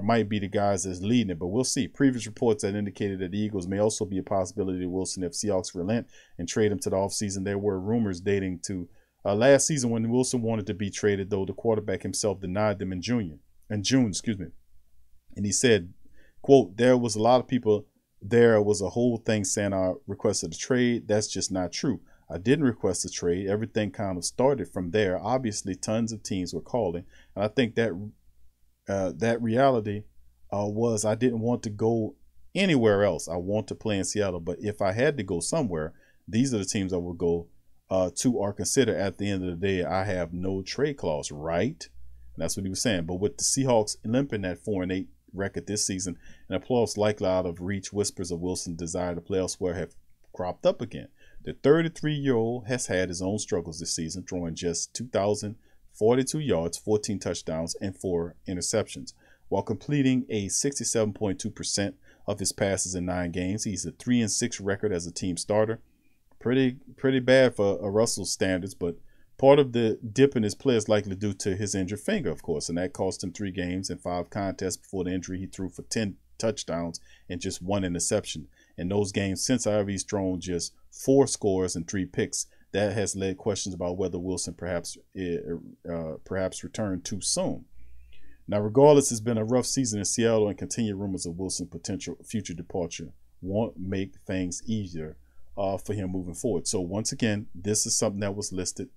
might be the guys that's leading it, but we'll see. Previous reports that indicated that the Eagles may also be a possibility to Wilson if Seahawks relent and trade him to the offseason. There were rumors dating to last season when Wilson wanted to be traded, though the quarterback himself denied them in June. And he said, quote, "There was a lot of people, there was a whole thing saying I requested a trade. That's just not true. I didn't request a trade. Everything kind of started from there. Obviously, tons of teams were calling, and I think that that reality was I didn't want to go anywhere else. I want to play in Seattle, but if I had to go somewhere, these are the teams I would go to or consider. At the end of the day, I have no trade clause, right?" And that's what he was saying. But with the Seahawks limping at 4-8 record this season, and a playoffs likely out of reach, whispers of Wilson's desire to play elsewhere have cropped up again. The 33-year-old has had his own struggles this season, throwing just 2,042 yards, 14 touchdowns, and 4 interceptions, while completing a 67.2% of his passes in 9 games. He's a 3-6 record as a team starter. Pretty bad for Russell's standards, but part of the dip in his play is likely due to his injured finger, of course, and that cost him 3 games and 5 contests. Before the injury, he threw for 10 touchdowns and just 1 interception. In those games since, however, he's thrown just 4 scores and 3 picks. That has led questions about whether Wilson perhaps returned too soon. Now, regardless, it's been a rough season in Seattle, and continued rumors of Wilson's potential future departure won't make things easier for him moving forward. So once again, this is something that was listed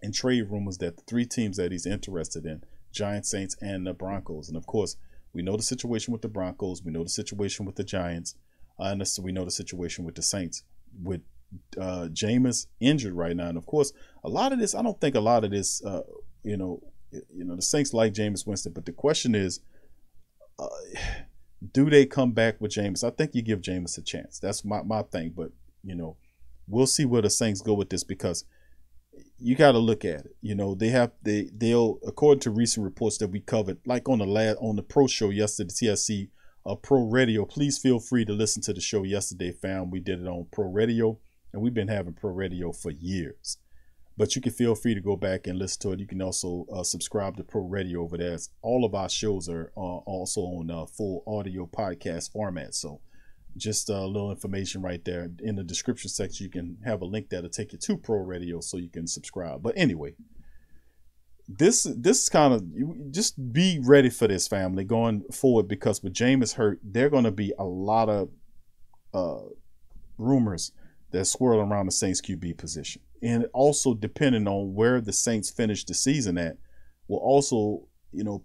in trade rumors, that the 3 teams that he's interested in: Giants, Saints, and the Broncos. And of course, we know the situation with the Broncos. We know the situation with the Giants. And we know the situation with the Saints, with Jameis injured right now. And of course, a lot of this, I don't think a lot of this the Saints like Jameis Winston, but the question is, do they come back with Jameis? I think you give Jameis a chance. That's my thing. But we'll see where the Saints go with this, because you got to look at it. They'll according to recent reports that we covered, like on the pro show yesterday, TSC Pro Radio. Please feel free to listen to the show yesterday, fam. We did it on Pro Radio, and we've been having Pro Radio for years. But you can feel free to go back and listen to it. You can also subscribe to Pro Radio over there. All of our shows are also on full audio podcast format. So just a little information right there in the description section. You can have a link that'll take you to Pro Radio so you can subscribe. But anyway, this kind of, just be ready for this, family, going forward, because with Jameis hurt, there are going to be a lot of rumors that swirl around the Saints QB position. And also, depending on where the Saints finish the season at, will also,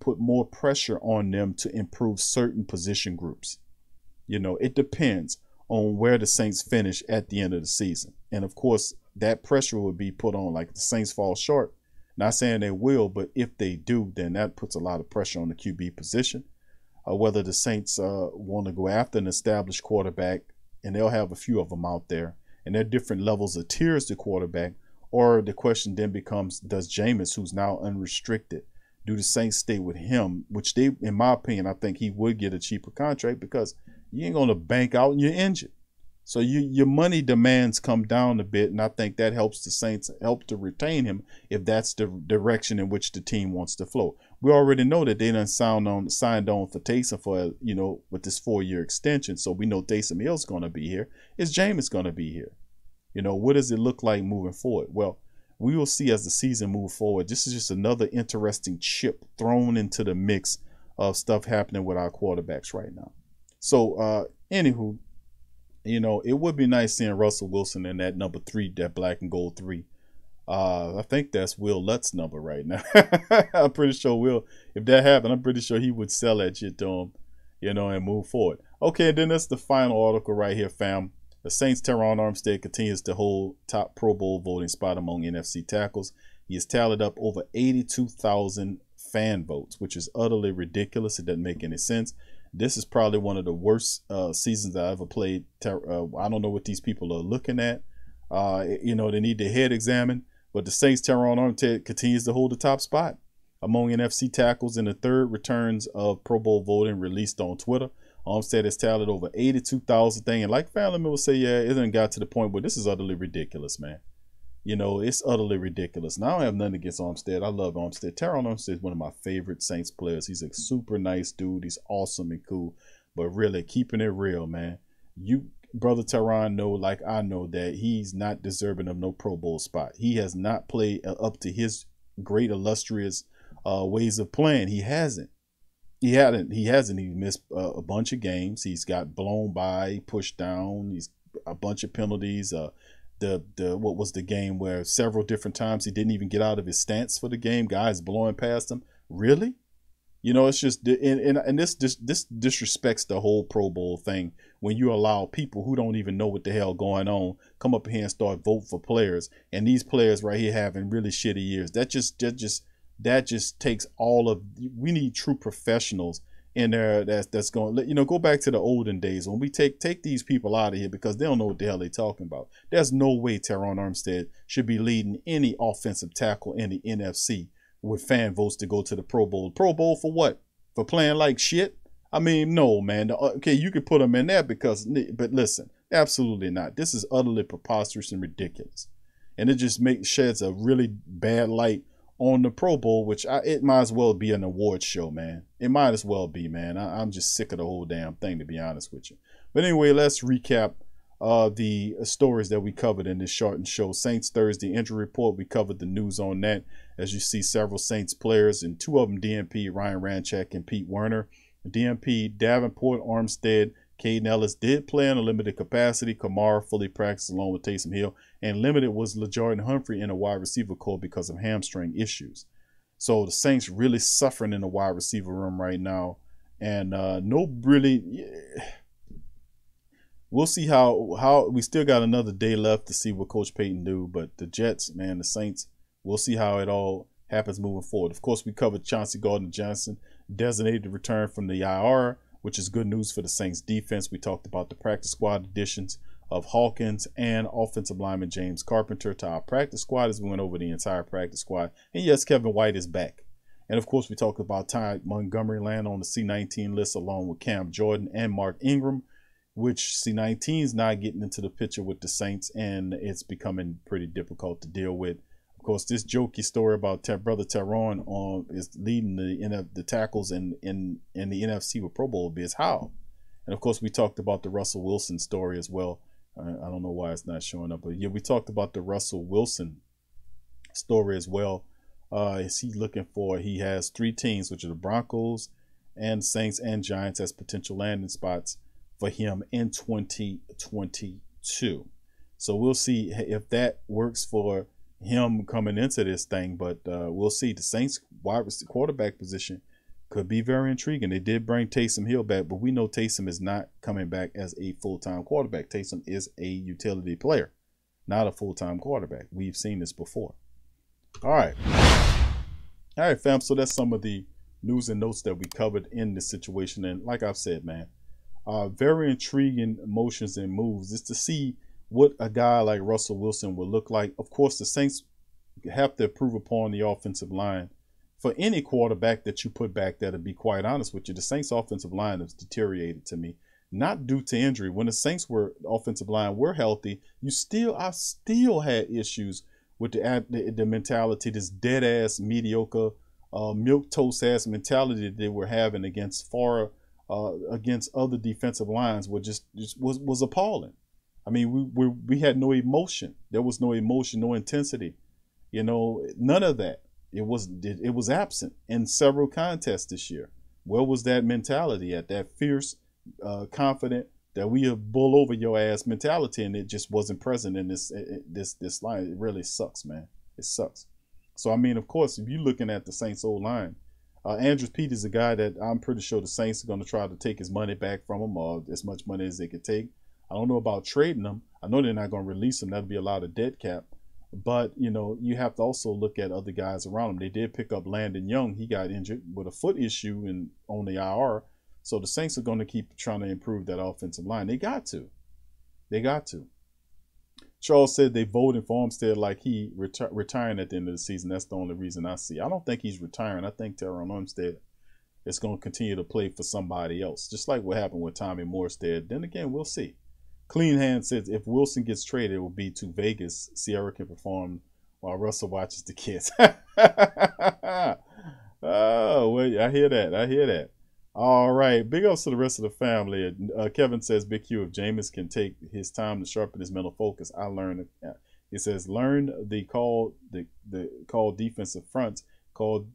put more pressure on them to improve certain position groups. It depends on where the Saints finish at the end of the season. And of course, that pressure would be put on, like, if the Saints fall short. Not saying they will, but if they do, then that puts a lot of pressure on the QB position. Whether the Saints want to go after an established quarterback, and they'll have a few of them out there, and there are different levels of tiers to quarterback, or the question then becomes, does Jameis, who's now unrestricted, do the Saints stay with him? Which they, in my opinion, I think he would get a cheaper contract, because you ain't going to bank out and you're injured. So your money demands come down a bit, and I think that helps the Saints help to retain him if that's the direction in which the team wants to flow. We already know that they done signed on for Taysom for, with this 4-year extension. So we know Taysom Hill's going to be here. Is Jameis going to be here? What does it look like moving forward? Well, we will see as the season moves forward. This is just another interesting chip thrown into the mix of stuff happening with our quarterbacks right now. So, anywho, it would be nice seeing Russell Wilson in that number 3, that black and gold 3. I think that's Will Lutz's number right now. I'm pretty sure Will, if that happened, I'm pretty sure he would sell that shit to him, and move forward. Okay, then that's the final article right here, fam. The Saints' Terron Armstead continues to hold top Pro Bowl voting spot among NFC tackles. He has tallied up over 82,000 fan votes, which is utterly ridiculous. It doesn't make any sense. This is probably one of the worst seasons I ever played. I don't know what these people are looking at. They need their head examined. But the Saints' Terron Armstead continues to hold the top spot among NFC tackles in the third returns of Pro Bowl voting released on Twitter. Armstead has tallied over 82,000 thing. And like family members say, yeah, it done got to the point where this is utterly ridiculous, man. It's utterly ridiculous. Now, I don't have nothing against Armstead. I love Armstead. Terron Armstead is one of my favorite Saints players. He's a super nice dude. He's awesome and cool. But really, keeping it real, man. You, Brother Terron, know, like I know, that he's not deserving of no Pro Bowl spot. He has not played up to his great, illustrious ways of playing. He hasn't. He hasn't. He missed a bunch of games. He's got blown by, pushed down. He's a bunch of penalties. What was the game where several different times he didn't even get out of his stance for the game? Guys blowing past him. Really? It's just, and this disrespects the whole Pro Bowl thing when you allow people who don't even know what the hell going on come up here and start voting for players, and these players right here having really shitty years. That just takes all of, we need true professionals in there that's going, go back to the olden days when we take these people out of here because they don't know what the hell they're talking about. There's no way Terron Armstead should be leading any offensive tackle in the NFC with fan votes to go to the Pro Bowl. Pro Bowl for what? For playing like shit? I mean, no, man. Okay, you could put them in there but listen, absolutely not. This is utterly preposterous and ridiculous. And it just sheds a really bad light on the Pro Bowl, which it might as well be an awards show, man. It might as well be, man. I'm just sick of the whole damn thing, to be honest with you. But anyway, let's recap the stories that we covered in this shortened show. Saints Thursday injury report. We covered the news on that. As you see, several Saints players, and 2 of them DNP, Ryan Ranchak and Pete Werner. DNP, Davenport, Armstead, Caden Ellis did play in a limited capacity. Kamara fully practiced along with Taysom Hill. And limited was LeJarden Humphrey in a wide receiver core because of hamstring issues. So the Saints really suffering in the wide receiver room right now. And we'll see how we still got another day left to see what Coach Payton do. But the Jets, man, the Saints, we'll see how it all happens moving forward. Of course, we covered Chauncey Gardner-Johnson designated to return from the IR, which is good news for the Saints defense. We talked about the practice squad additions of Hawkins and offensive lineman James Carpenter to our practice squad as we went over the entire practice squad. And yes, Kevin White is back. And of course, we talked about Ty Montgomery land on the C-19 list along with Cam Jordan and Mark Ingram, which C-19 is not getting into the picture with the Saints, and it's becoming pretty difficult to deal with. Of course, this jokey story about brother Tyrone is leading the tackles in the NFC with Pro Bowl bids. How? And of course, we talked about the Russell Wilson story as well. I don't know why it's not showing up, but yeah, we talked about the Russell Wilson story as well. Is he looking for? He has 3 teams, which are the Broncos and Saints and Giants, as potential landing spots for him in 2022. So we'll see if that works for him coming into this thing, but we'll see. The Saints wide receiver quarterback position could be very intriguing. They did bring Taysom Hill back, but we know Taysom is not coming back as a full-time quarterback. Taysom is a utility player, not a full-time quarterback. We've seen this before. All right, fam. So that's some of the news and notes that we covered in this situation. And like I've said, man, very intriguing motions and moves is to see what a guy like Russell Wilson will look like. Of course, the Saints have to improve upon the offensive line for any quarterback that you put back there. To be quite honest with you, the Saints offensive line has deteriorated to me, not due to injury. When the Saints offensive line were healthy, I still had issues with the mentality, this dead ass mediocre milk toast ass mentality that they were having against other defensive lines was appalling. I mean, we had no emotion. There was no emotion, no intensity. You know, none of that. It was absent in several contests this year. Where was that mentality at? That fierce, confident, that we have bull over your ass mentality, and it just wasn't present in this line. It really sucks, man. It sucks. So I mean, of course, if you're looking at the Saints old line, Andrew Pete is a guy that I'm pretty sure the Saints are going to try to take his money back from him, or as much money as they could take. I don't know about trading him. I know they're not going to release him. That'll be a lot of dead cap. But, you know, you have to also look at other guys around him. They did pick up Landon Young. He got injured with a foot issue on the IR. So the Saints are going to keep trying to improve that offensive line. They got to. They got to. Charles said they voted for Armstead like he retiring at the end of the season. That's the only reason I see. I don't think he's retiring. I think Teron Armstead is going to continue to play for somebody else, just like what happened with Tommy Morstead. Then again, we'll see. Clean Hand says if Wilson gets traded, it will be to Vegas. Sierra can perform while Russell watches the kids. Oh, well, I hear that. I hear that. All right. Big ups to the rest of the family. Kevin says, Big Q, if Jameis can take his time to sharpen his mental focus, I learned. He says, learn the call defensive fronts, call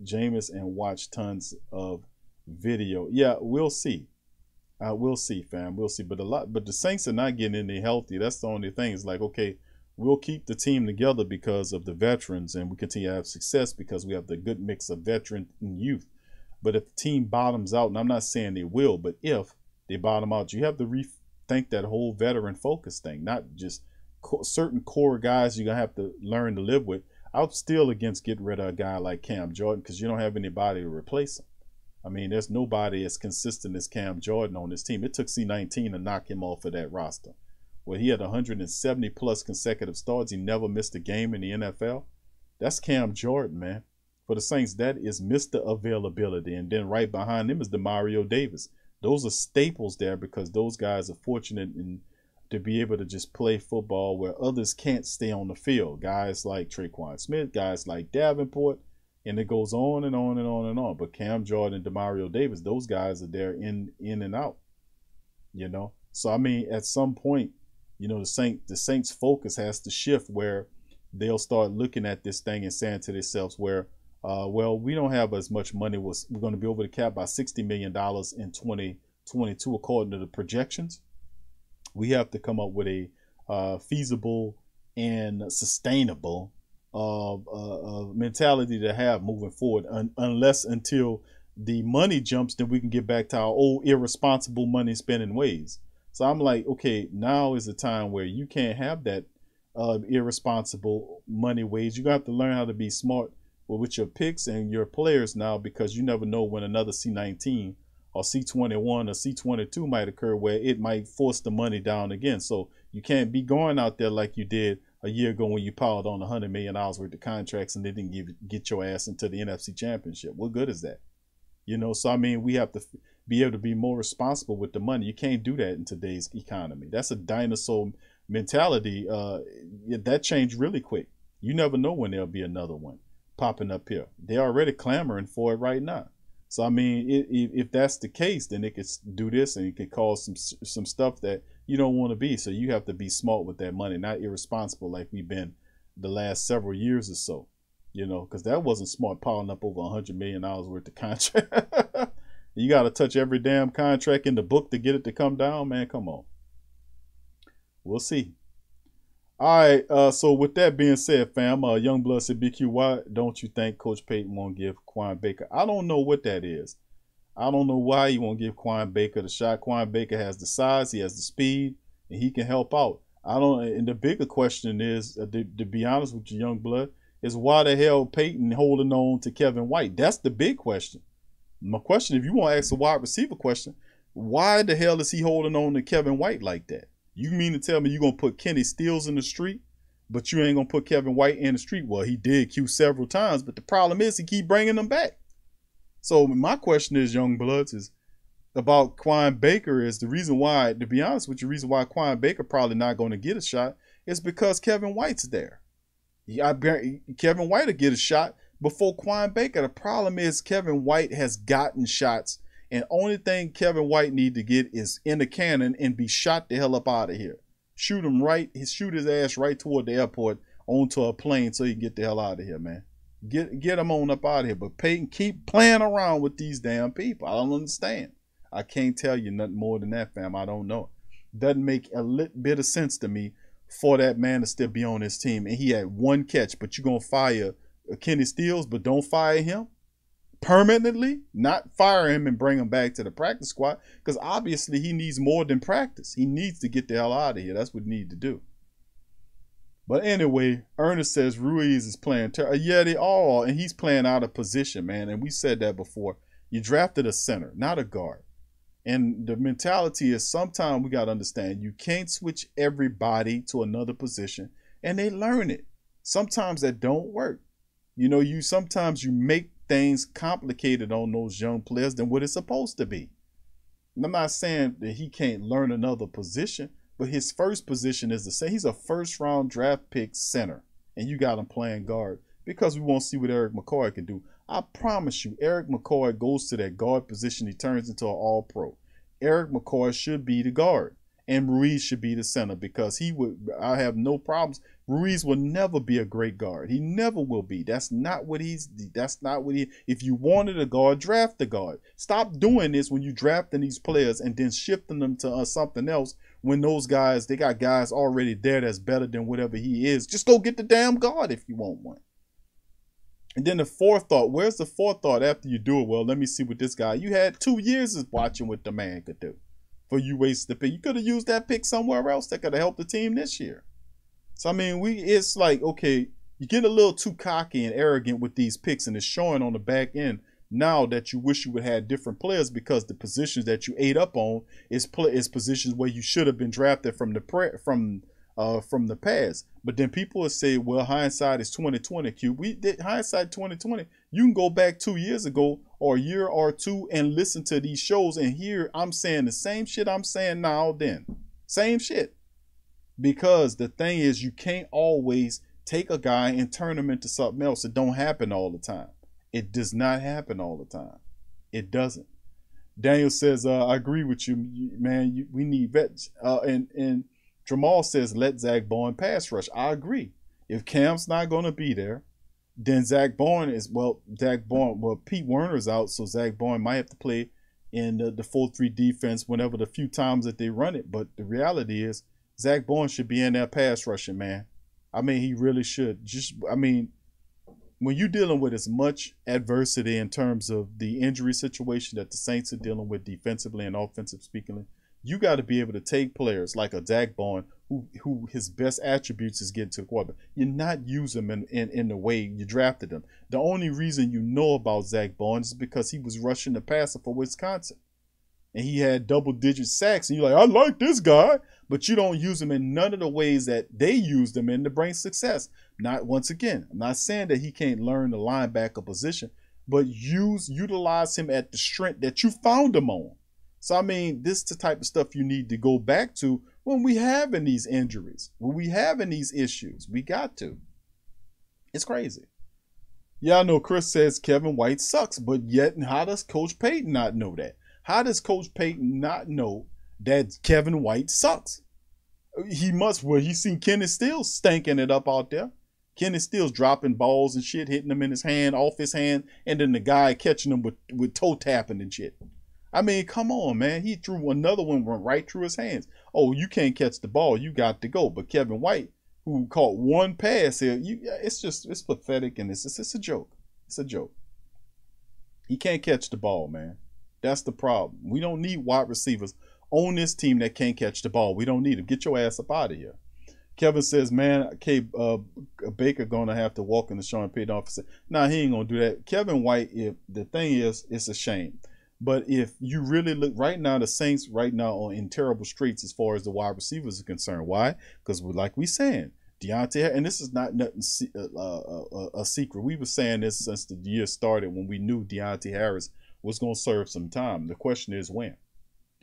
Jameis, and watch tons of video. Yeah, we'll see. We'll see, fam. We'll see. But the Saints are not getting any healthy. That's the only thing. It's like, okay, we'll keep the team together because of the veterans, and we continue to have success because we have the good mix of veteran and youth. But if the team bottoms out, and I'm not saying they will, but if they bottom out, you have to rethink that whole veteran focus thing, not just certain core guys you're going to have to learn to live with. I'm still against getting rid of a guy like Cam Jordan because you don't have anybody to replace him. I mean, there's nobody as consistent as Cam Jordan on this team. It took C-19 to knock him off of that roster. Well, he had 170-plus consecutive starts. He never missed a game in the NFL. That's Cam Jordan, man. For the Saints, that is Mr. Availability. And then right behind him is Demario Davis. Those are staples there because those guys are fortunate to be able to just play football where others can't stay on the field. Guys like Traquan Smith, guys like Davenport, and it goes on and on and on and on. But Cam Jordan and Demario Davis, those guys are there in and out, you know. So, I mean, at some point, you know, the Saints' focus has to shift where they'll start looking at this thing and saying to themselves well, we don't have as much money. We're going to be over the cap by $60 million in 2022, according to the projections. We have to come up with a feasible and sustainable mentality to have moving forward, until the money jumps, then we can get back to our old irresponsible money spending ways. So I'm like, okay, now is the time where you can't have that irresponsible money ways. You have to learn how to be smart well, with your picks and your players now, because you never know when another C19 or C21 or C22 might occur where it might force the money down again. So you can't be going out there like you did a year ago when you piled on $100 million worth of contracts and they didn't get your ass into the NFC Championship. What good is that? You know, so I mean, we have to be able to be more responsible with the money. You can't do that in today's economy. That's a dinosaur mentality. That changed really quick. You never know when there'll be another one popping up here. They're already clamoring for it right now. So I mean, if that's the case, then it could do this and it could cause some stuff that you don't want to be. So you have to be smart with that money, not irresponsible like we've been the last several years or so. You know, because that wasn't smart, piling up over $100 million worth of contract. You got to touch every damn contract in the book to get it to come down, man. Come on. We'll see. All right. So with that being said, fam, Youngblood said, BQ, why don't you think Coach Payton won't give Quan Baker? I don't know what that is. I don't know why he won't give Quan Baker the shot. Quan Baker has the size, he has the speed, and he can help out. And the bigger question is, to be honest with you, Youngblood, is why the hell Payton holding on to Kevin White? That's the big question. My question, if you want to ask a wide receiver question, why the hell is he holding on to Kevin White like that? You mean to tell me you're going to put Kenny Stills in the street, but you ain't going to put Kevin White in the street? Well, he did Q several times, but the problem is he keep bringing them back. So my question is, Youngbloods, is about Quan Baker is the reason why, to be honest with you, the reason why Quan Baker probably not going to get a shot is because Kevin White's there. Kevin White will get a shot before Quan Baker. The problem is Kevin White has gotten shots, and only thing Kevin White need to get is in the cannon and be shot the hell up out of here. Shoot his ass right toward the airport onto a plane so he can get the hell out of here, man. Get him on up out of here. But Payton keep playing around with these damn people. I don't understand. I can't tell you nothing more than that, fam. I don't know. Doesn't make a little bit of sense to me for that man to still be on his team. And he had one catch, but you're going to fire Kenny Stills, but don't fire him permanently, not fire him and bring him back to the practice squad, because obviously he needs more than practice. He needs to get the hell out of here. That's what he needs to do. But anyway, Ernest says Ruiz is playing. Yeah, they are, and he's playing out of position, man. And we said that before. You drafted a center, not a guard. And the mentality is sometimes we got to understand you can't switch everybody to another position, and they learn it. Sometimes that don't work. You know, sometimes you make things complicated on those young players than what it's supposed to be. And I'm not saying that he can't learn another position, but his first position is the same. He's a first-round draft pick center, and you got him playing guard because we want to see what Eric McCoy can do. I promise you, Eric McCoy goes to that guard position. He turns into an all-pro. Eric McCoy should be the guard, and Ruiz should be the center because I have no problems. Ruiz will never be a great guard. He never will be. That's not what if you wanted a guard, draft the guard. Stop doing this when you drafting these players and then shifting them to something else when those guys, they got guys already there that's better than whatever he is. Just go get the damn guard if you want one. And then the forethought, where's the forethought after you do it? Well, let me see what this guy, you had 2 years of watching what the man could do for you wasted the pick. You could have used that pick somewhere else that could have helped the team this year. So, I mean, it's like, okay, you get a little too cocky and arrogant with these picks, and it's showing on the back end now that you wish you would have different players because the positions that you ate up on is positions where you should have been drafted from the past. But then people will say, well, hindsight is 2020, Q. We did hindsight 2020. You can go back 2 years ago or a year or two and listen to these shows and hear I'm saying the same shit I'm saying now then. Same shit. Because the thing is, you can't always take a guy and turn him into something else. It don't happen all the time. It does not happen all the time. It doesn't. Daniel says, I agree with you, man. We need vets. And Jamal says, let Zach Bourne pass rush. I agree. If Cam's not going to be there, then Pete Werner's out, so Zach Bourne might have to play in the 4-3 defense whenever the few times that they run it. But the reality is, Zach Bourne should be in there pass rushing, man. I mean, he really should. When you're dealing with as much adversity in terms of the injury situation that the Saints are dealing with defensively and offensive speaking, you got to be able to take players like a Zach Bourne who his best attributes is getting to the quarterback. You're not using him in the way you drafted him. The only reason you know about Zach Barnes is because he was rushing the passer for Wisconsin. And he had double-digit sacks. And you're like, I like this guy. But you don't use him in none of the ways that they used him in to bring success. Not once again. I'm not saying that he can't learn the linebacker position, but utilize him at the strength that you found him on. So, I mean, this is the type of stuff you need to go back to when we having these injuries, when we having these issues. We got to. It's crazy. Yeah, I know Chris says Kevin White sucks, but yet how does Coach Payton not know that? How does Coach Payton not know that Kevin White sucks? He must. Well, he's seen Kenny Stills stinking it up out there. Kenny Stills dropping balls and shit, hitting them in his hand, off his hand, and then the guy catching them with toe tapping and shit. I mean, come on, man. He threw another one, went right through his hands. Oh, you can't catch the ball. You got to go. But Kevin White, who caught one pass here, it's pathetic, and it's a joke. It's a joke. He can't catch the ball, man. That's the problem. We don't need wide receivers on this team that can't catch the ball. We don't need them. Get your ass up out of here. Kevin says, man, Baker going to have to walk in the Sean Payton office. Nah, he ain't going to do that. Kevin White, if the thing is, it's a shame. But if you really look right now, the Saints right now are in terrible straits as far as the wide receivers are concerned. Why? Because like we saying, Deontay, and this is not nothing a secret. We were saying this since the year started when we knew Deontay Harris was going to serve some time. The question is when.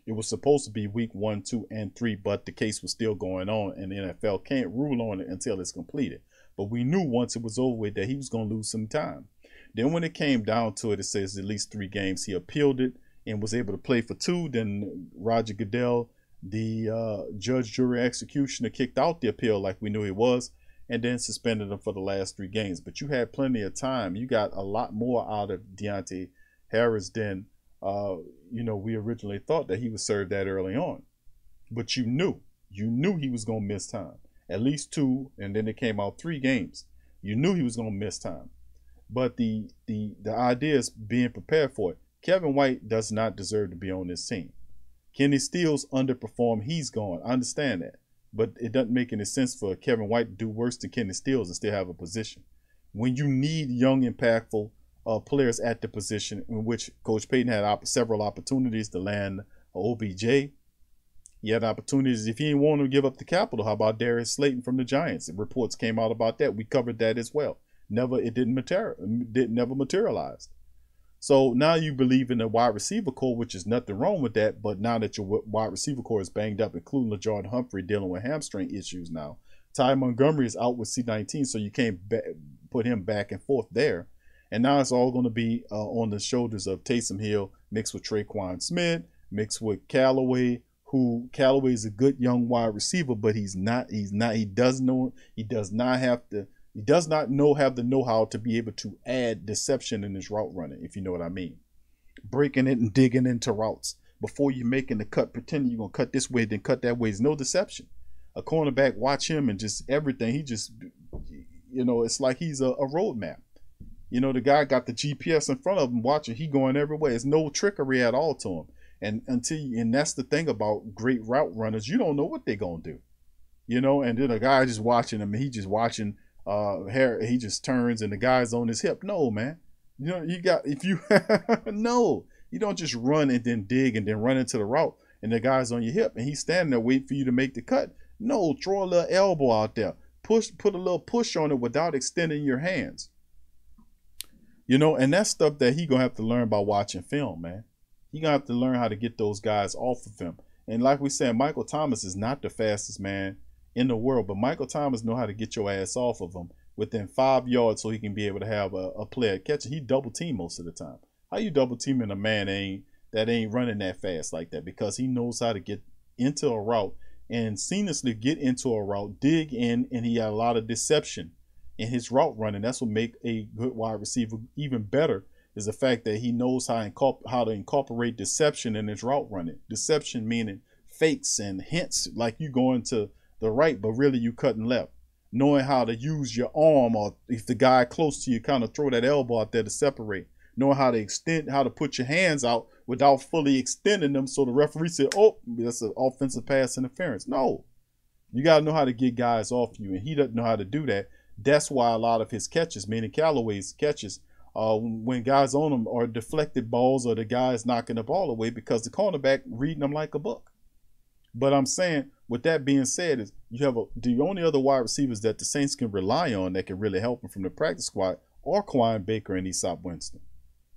It was supposed to be week 1, 2, and 3, but the case was still going on, and the NFL can't rule on it until it's completed. But we knew once it was over with that he was going to lose some time. Then when it came down to it, it says at least 3 games. He appealed it and was able to play for 2. Then Roger Goodell, the judge, jury, executioner, kicked out the appeal like we knew he was, and then suspended him for the last 3 games. But you had plenty of time. You got a lot more out of Deontay Harris than we originally thought that he would serve that early on. But you knew he was going to miss time. At least 2, and then it came out 3 games. You knew he was going to miss time. But the idea is being prepared for it. Kevin White does not deserve to be on this team. Kenny Stills underperformed. He's gone. I understand that. But it doesn't make any sense for Kevin White to do worse than Kenny Stills and still have a position. When you need young, impactful players at the position, in which Coach Payton had several opportunities to land OBJ. He had opportunities. If he didn't want to give up the capital, how about Darius Slayton from the Giants? And reports came out about that. We covered that as well. Never materialized. So now you believe in the wide receiver core, which is nothing wrong with that. But now that your wide receiver core is banged up, including LaJarn Humphrey dealing with hamstring issues now. Ty Montgomery is out with C-19, so you can't put him back and forth there. And now it's all going to be on the shoulders of Taysom Hill, mixed with Traquan Smith, mixed with Callaway, who Callaway is a good young wide receiver, but he does not have the know-how to be able to add deception in his route running, if you know what I mean. Breaking it and digging into routes before you're making the cut, pretending you're going to cut this way, then cut that way. There's no deception. A cornerback, watch him and just everything. He just, it's like he's a roadmap. The guy got the GPS in front of him watching. He going everywhere. There's no trickery at all to him. And that's the thing about great route runners. You don't know what they're going to do. And then a guy just watching him. He just watching he just turns and the guy's on his hip. No, man. No, you don't just run and then dig and then run into the route and the guy's on your hip and he's standing there waiting for you to make the cut. No, throw a little elbow out there. Put a little push on it without extending your hands. And that's stuff that he going to have to learn by watching film, man. He going to have to learn how to get those guys off of him. And like we said, Michael Thomas is not the fastest man in the world, but Michael Thomas know how to get your ass off of him within 5 yards so he can be able to have a player catch it. He double team most of the time. How you double teaming a man that ain't running that fast like that? Because he knows how to get into a route and seamlessly get into a route, dig in, and he had a lot of deception in his route running. That's what make a good wide receiver even better, is the fact that he knows how to incorporate deception in his route running. Deception meaning fakes and hints, like you going to the right, but really you cutting left. Knowing how to use your arm, or if the guy close to you, kind of throw that elbow out there to separate. Knowing how to put your hands out without fully extending them, so the referee said, oh, that's an offensive pass interference. No. You got to know how to get guys off you, and he doesn't know how to do that. That's why a lot of his catches, meaning Callaway's catches, when guys on him are deflected balls or the guy's knocking the ball away because the cornerback reading them like a book. But I'm saying, with that being said, is you have the only other wide receivers that the Saints can rely on that can really help them from the practice squad are Quine Baker and Easop Winston.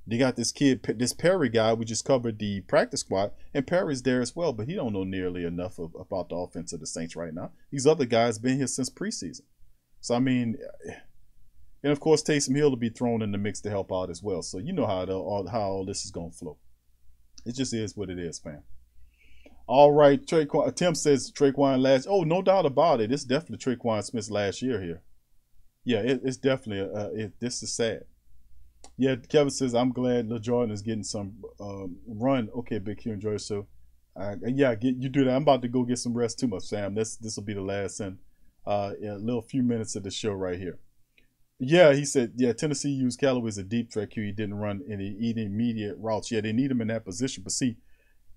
They got this kid, this Perry guy. We just covered the practice squad, and Perry's there as well, but he don't know nearly enough about the offense of the Saints right now. These other guys been here since preseason. So, I mean, and of course, Taysom Hill will be thrown in the mix to help out as well. So, you know how all this is going to flow. It just is what it is, man. All right, Tim says Traquan last. Oh, no doubt about it. It's definitely Traquan Smith's last year here. Yeah, it's definitely, this is sad. Yeah, Kevin says, I'm glad LaJordan is getting some run. Okay, Big Q, enjoy yourself. Yeah, you do that. I'm about to go get some rest too much, Sam. This will be the last in a little few minutes of the show right here. Yeah, he said, yeah, Tennessee used Callaway as a deep threat Q. He didn't run any immediate routes. Yeah, they need him in that position. But see,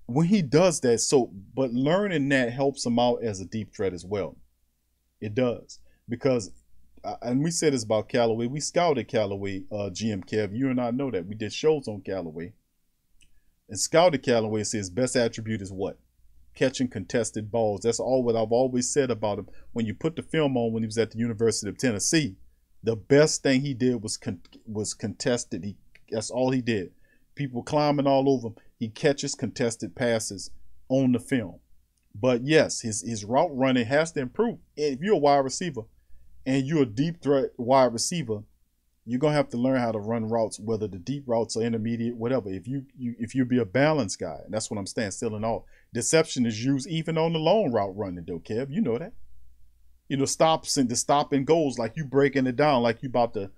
when he does that, but learning that helps him out as a deep threat as well. It does. Because, and we said this about Callaway. We scouted Callaway, GM Kev. You and I know that. We did shows on Callaway. And scouted Callaway says his best attribute is what? Catching contested balls. That's all what I've always said about him. When you put the film on when he was at the University of Tennessee, the best thing he did was contested. That's all he did. People climbing all over him. He catches contested passes on the film. But yes, his route running has to improve. If you're a wide receiver and you're a deep threat wide receiver, you're gonna have to learn how to run routes, whether the deep routes or intermediate, whatever. If you be a balanced guy, and that's what I'm saying. Still in all, deception is used even on the long route running, though, Kev. You know that. You know, stops and the stop and goes, like you breaking it down, like you about to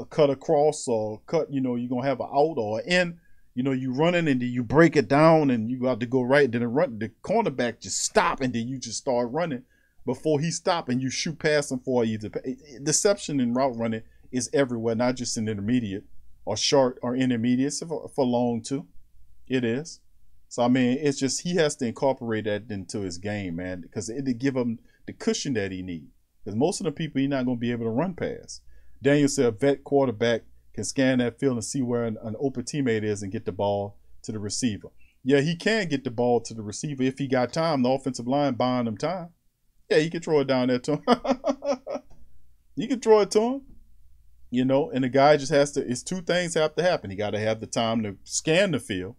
cut across or cut. You know, you're gonna have an out or an in. You know, you running and then you break it down and you got to go right. Then the cornerback just stop and then you just start running before he stop and you shoot past him for either. Deception in route running is everywhere, not just in intermediate or short or intermediate, for long too. It is. So, I mean, it's just he has to incorporate that into his game, man, because it'll give him the cushion that he needs. Because most of the people he's not going to be able to run past. Daniel said a vet quarterback can scan that field and see where an open teammate is and get the ball to the receiver. Yeah, he can get the ball to the receiver if he got time. The offensive line buying him time. Yeah, he can throw it down there to him. He can throw it to him. You know, and the guy just has to, it's two things have to happen. He got to have the time to scan the field.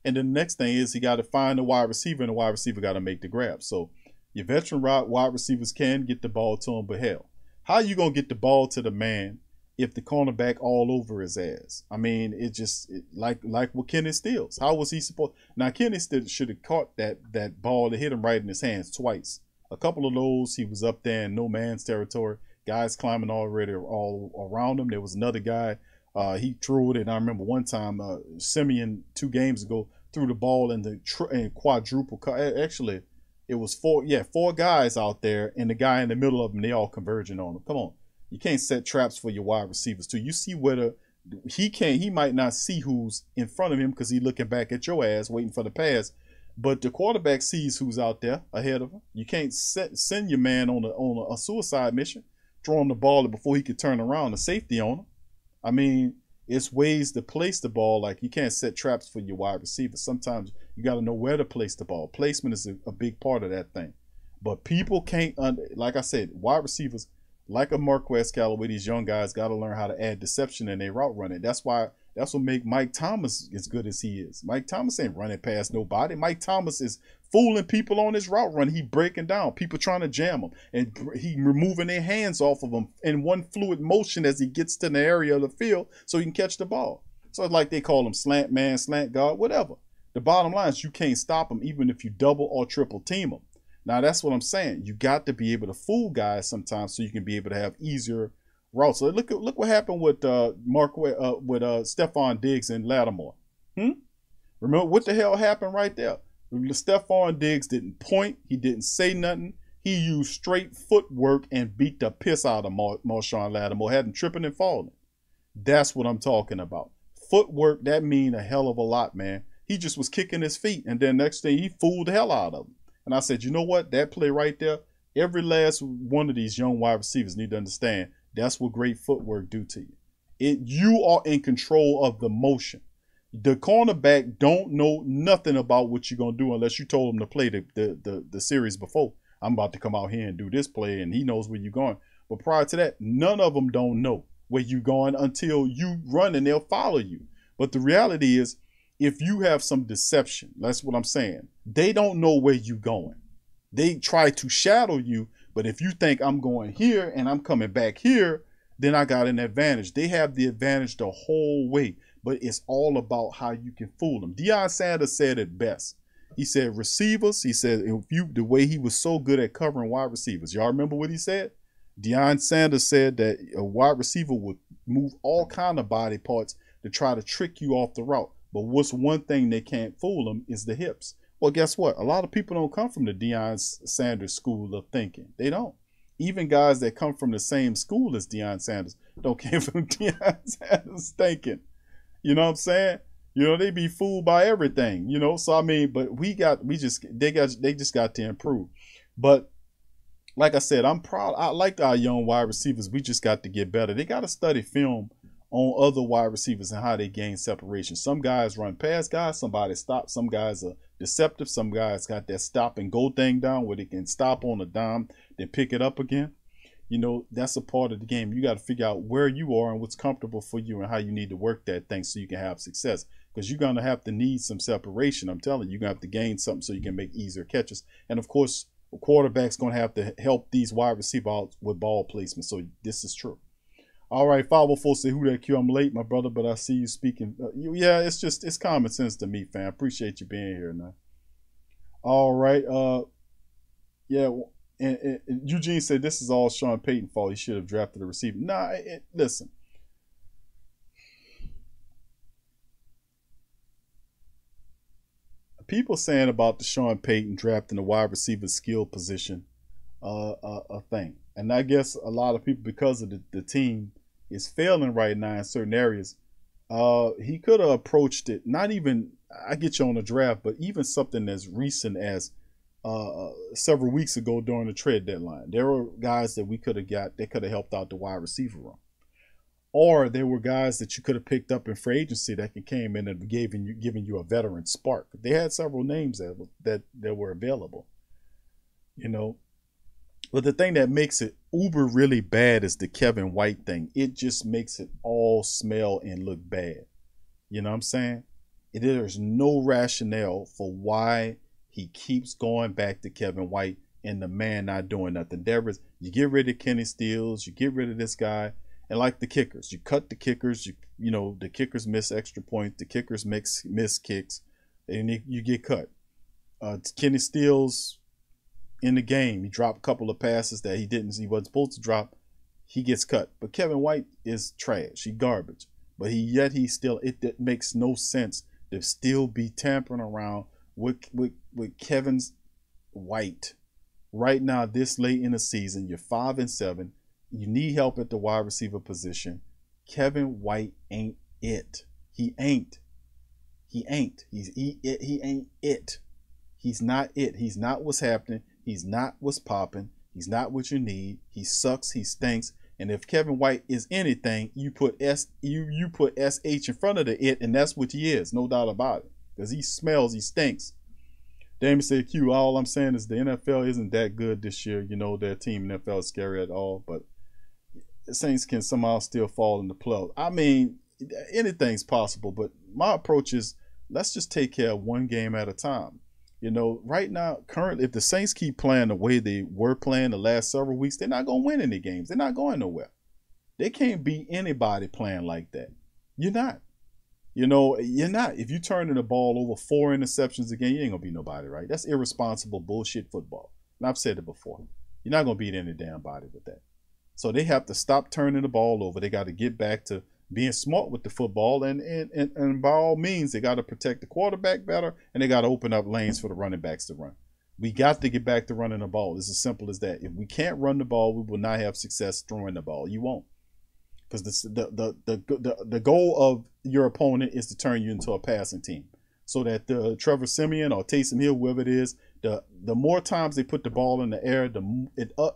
And then the next thing is he got to find the wide receiver, and the wide receiver got to make the grab. So your veteran wide receivers can get the ball to him, but hell, how are you going to get the ball to the man if the cornerback all over his ass? I mean, like what Kenny Stills. How was he supposed? Now, Kenny Stills should have caught that ball that hit him right in his hands twice. A couple of those, he was up there in no man's territory. Guys climbing already all around him. There was another guy, he threw it, and I remember one time, Simeon 2 games ago threw the ball in the quadruple. Actually, it was four guys out there, and the guy in the middle of them, they all converging on him. Come on, you can't set traps for your wide receivers too. You see whether he might not see who's in front of him because he's looking back at your ass, waiting for the pass. But the quarterback sees who's out there ahead of him. You can't send your man on a suicide mission, throw him the ball before he could turn around, the safety on him. I mean, it's ways to place the ball. Like, you can't set traps for your wide receivers. Sometimes you got to know where to place the ball. Placement is a big part of that thing. But people can't, like I said, wide receivers, like a Marquez Callaway, these young guys got to learn how to add deception in their route running. That's what make Mike Thomas as good as he is. Mike Thomas ain't running past nobody. Mike Thomas is fooling people on his route run. He breaking down. People trying to jam him. And he removing their hands off of him in one fluid motion as he gets to the area of the field so he can catch the ball. So it's like they call him slant man, slant guard, whatever. The bottom line is you can't stop him even if you double or triple team him. Now, that's what I'm saying. You got to be able to fool guys sometimes so you can be able to have easier routes. So look what happened with Stephon Diggs and Lattimore. Remember what the hell happened right there? Stephon Diggs didn't point. He didn't say nothing. He used straight footwork and beat the piss out of Marshawn Lattimore, had him tripping and falling. That's what I'm talking about. Footwork, that mean a hell of a lot, man. He just was kicking his feet, and then next thing he fooled the hell out of him. And I said, you know what? That play right there, Every last one of these young wide receivers need to understand that's what great footwork do to you. You are in control of the motion. The cornerback don't know nothing about what you're gonna do unless you told him to play the series before. I'm about to come out here and do this play, and he knows where you're going. But prior to that, none of them don't know where you're going until you run and they'll follow you. But the reality is, if you have some deception, that's what I'm saying. They don't know where you're going. They try to shadow you, but if you think I'm going here and I'm coming back here, then I got an advantage. They have the advantage the whole way, but it's all about how you can fool them. Deion Sanders said it best. He said receivers, he said the way he was so good at covering wide receivers. Y'all remember what he said? Deion Sanders said that a wide receiver would move all kind of body parts to try to trick you off the route. But what's one thing they can't fool them is the hips. Well, guess what? A lot of people don't come from the Deion Sanders school of thinking. They don't. Even guys that come from the same school as Deion Sanders don't come from Deion Sanders thinking. You know what I'm saying? You know, they be fooled by everything, you know. So I mean, but they just got to improve. But like I said, I'm proud. I like our young wide receivers. We just got to get better. They got to study film on other wide receivers and how they gain separation. Some guys run past guys, somebody stops. Some guys are deceptive. Some guys got that stop and go thing down where they can stop on a dime, then pick it up again. You know, that's a part of the game. You got to figure out where you are and what's comfortable for you and how you need to work that thing so you can have success. Because you're going to have to need some separation. I'm telling you, you're going to have to gain something so you can make easier catches. And, of course, a quarterback's going to have to help these wide receivers out with ball placement. So this is true. All right, 504 say, who that Q? I'm late, my brother, but I see you speaking. Yeah, it's common sense to me, fam. Appreciate you being here, man. All right. Yeah, and Eugene said this is all Sean Payton's fault. He should have drafted a receiver. Nah, listen. People saying about the Sean Payton drafting the wide receiver skill position a thing. And I guess a lot of people, because of the team is failing right now in certain areas, he could have approached it, not even, I get you on the draft, but even something as recent as several weeks ago during the trade deadline. There were guys that we could have got that could have helped out the wide receiver room. Or there were guys that you could have picked up in free agency that came in and giving you a veteran spark. They had several names that were available, you know. But the thing that makes it uber really bad is the Kevin White thing. It just makes it all smell and look bad. You know what I'm saying? There's no rationale for why he keeps going back to Kevin White and the man not doing nothing. You get rid of Kenny Stills, you get rid of this guy. And like the kickers, you cut the kickers, you know, the kickers miss extra points, the kickers miss kicks, and you get cut. Kenny Stills in the game, he dropped a couple of passes that he wasn't supposed to drop. He gets cut. But Kevin White is trash. He garbage. But it makes no sense to still be tampering around with Kevin White. Right now, this late in the season, you're 5-7. You need help at the wide receiver position. Kevin White ain't it. He ain't. He ain't it. He's not it. He's not what's happening. He's not what's popping. He's not what you need. He sucks. He stinks. And if Kevin White is anything, you put you put SH in front of the it, and that's what he is. No doubt about it. Because he smells. He stinks. Damon said, Q, all I'm saying is the NFL isn't that good this year. You know, their team in the NFL is scary at all, but the Saints can somehow still fall in the playoffs. I mean, anything's possible, but my approach is let's just take care of one game at a time. You know, right now, currently, if the Saints keep playing the way they were playing the last several weeks, they're not going to win any games. They're not going nowhere. They can't beat anybody playing like that. You're not. You know, you're not. If you turn the ball over 4 interceptions a game, you ain't going to beat nobody, right? That's irresponsible bullshit football. And I've said it before. You're not going to beat any damn body with that. So they have to stop turning the ball over. They got to get back to being smart with the football. And by all means, they got to protect the quarterback better, and they got to open up lanes for the running backs to run. We got to get back to running the ball. It's as simple as that. If we can't run the ball, we will not have success throwing the ball. You won't. Because the goal of your opponent is to turn you into a passing team. So that Trevor Siemian or Taysom Hill, whoever it is, The more times they put the ball in the air,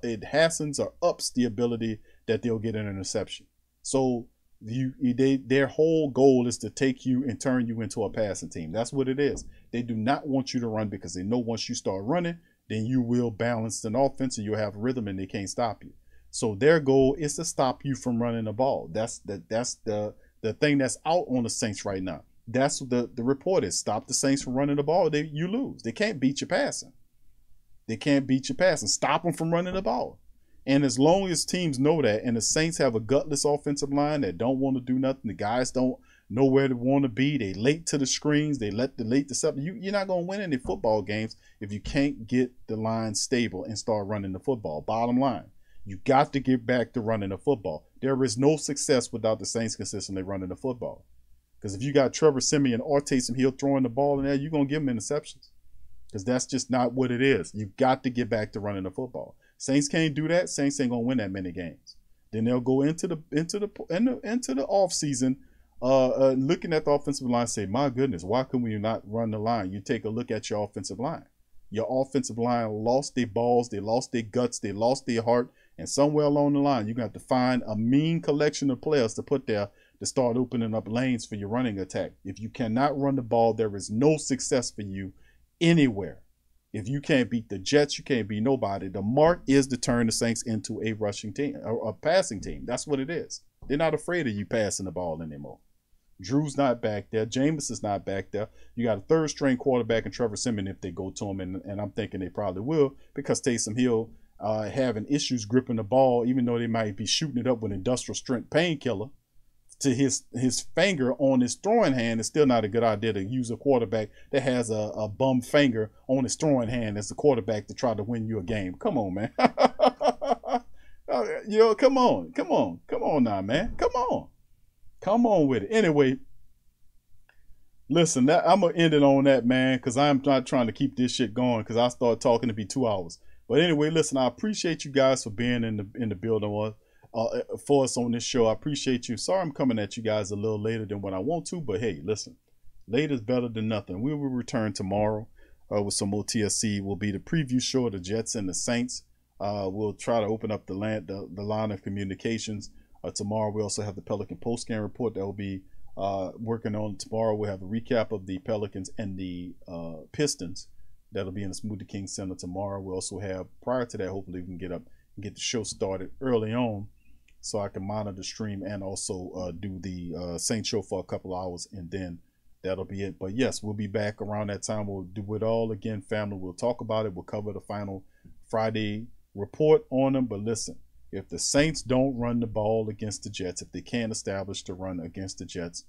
it hastens or ups the ability that they'll get an interception. So their whole goal is to take you and turn you into a passing team. That's what it is. They do not want you to run because they know once you start running, then you will balance an offense and you'll have rhythm and they can't stop you. So their goal is to stop you from running the ball. That's the thing that's out on the Saints right now. That's what the report is. Stop the Saints from running the ball. You lose. They can't beat you passing. They can't beat you passing. Stop them from running the ball. And as long as teams know that, and the Saints have a gutless offensive line that don't want to do nothing, the guys don't know where they want to be. They late to the screens. They late to something. You're not going to win any football games if you can't get the line stable and start running the football. Bottom line, you got to get back to running the football. There is no success without the Saints consistently running the football. Because if you got Trevor Siemian or Taysom Hill throwing the ball in there, you're going to give them interceptions. Because that's just not what it is. You got to get back to running the football. Saints can't do that. Saints ain't gonna win that many games. Then they'll go into the off season, looking at the offensive line, and say, "My goodness, why can we not run the line?" You take a look at your offensive line. Your offensive line lost their balls, they lost their guts, they lost their heart, and somewhere along the line, you're gonna have to find a mean collection of players to put there to start opening up lanes for your running attack. If you cannot run the ball, there is no success for you anywhere. If you can't beat the Jets, you can't beat nobody. The mark is to turn the Saints into a rushing team, or a passing team. That's what it is. They're not afraid of you passing the ball anymore. Drew's not back there. Jameis is not back there. You got a third-string quarterback in Trevor Siemian if they go to him, and I'm thinking they probably will, because Taysom Hill having issues gripping the ball, even though they might be shooting it up with industrial strength painkiller to his finger on his throwing hand. Is still not a good idea to use a quarterback that has a bum finger on his throwing hand as the quarterback to try to win you a game. Come on, man. Come on now, man. Come on with it. Anyway, listen, I'm going to end it on that, man, because I'm not trying to keep this shit going because I start talking to be 2 hours. But anyway, listen, I appreciate you guys for being in the building for us on this show. I appreciate you. Sorry I'm coming at you guys a little later than what I want to, but hey, listen, late is better than nothing. We will return tomorrow with some more TSC. Will be the preview show of the Jets and the Saints. We'll try to open up the line of communications tomorrow. We also have the Pelican post-game report that will be working on tomorrow. We'll have a recap of the Pelicans and the Pistons. That'll be in the Smoothie King Center tomorrow. We also have, prior to that, hopefully we can get the show started early on, so I can monitor the stream and also do the Saints show for a couple hours, and then that'll be it. But yes, we'll be back around that time. We'll do it all again, family. We'll talk about it. We'll cover the final Friday report on them. But listen, if the Saints don't run the ball against the Jets, if they can't establish the run against the Jets,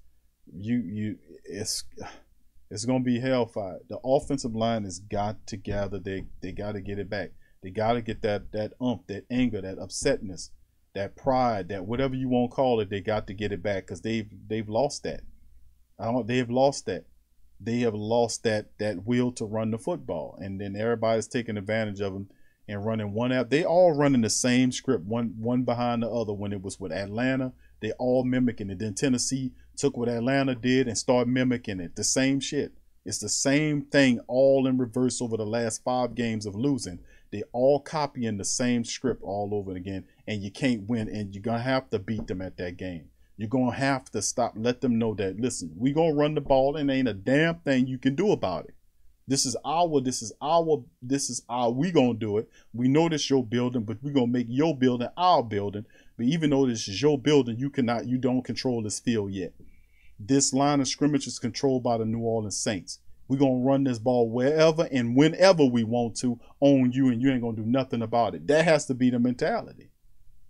it's gonna be hellfire. The offensive line has got to gather. They got to get it back. They got to get that that anger, that upsetness, that pride, that whatever you want to call it. They got to get it back because they've lost that. They've lost that. They have lost that will to run the football, and then everybody's taking advantage of them and running one app. They all running the same script, one behind the other. When it was with Atlanta, they all mimicking it. Then Tennessee took what Atlanta did and started mimicking it. The same shit. It's the same thing, all in reverse over the last 5 games of losing. They all copying the same script all over again, and you can't win, and you're going to have to beat them at that game. You're going to have to stop, let them know that, listen, we're going to run the ball, and ain't a damn thing you can do about it. This is how we going to do it. We know this your building, but we're going to make your building our building. But even though this is your building, you don't control this field yet. This line of scrimmage is controlled by the New Orleans Saints. We're going to run this ball wherever and whenever we want to on you, and you ain't going to do nothing about it. That has to be the mentality.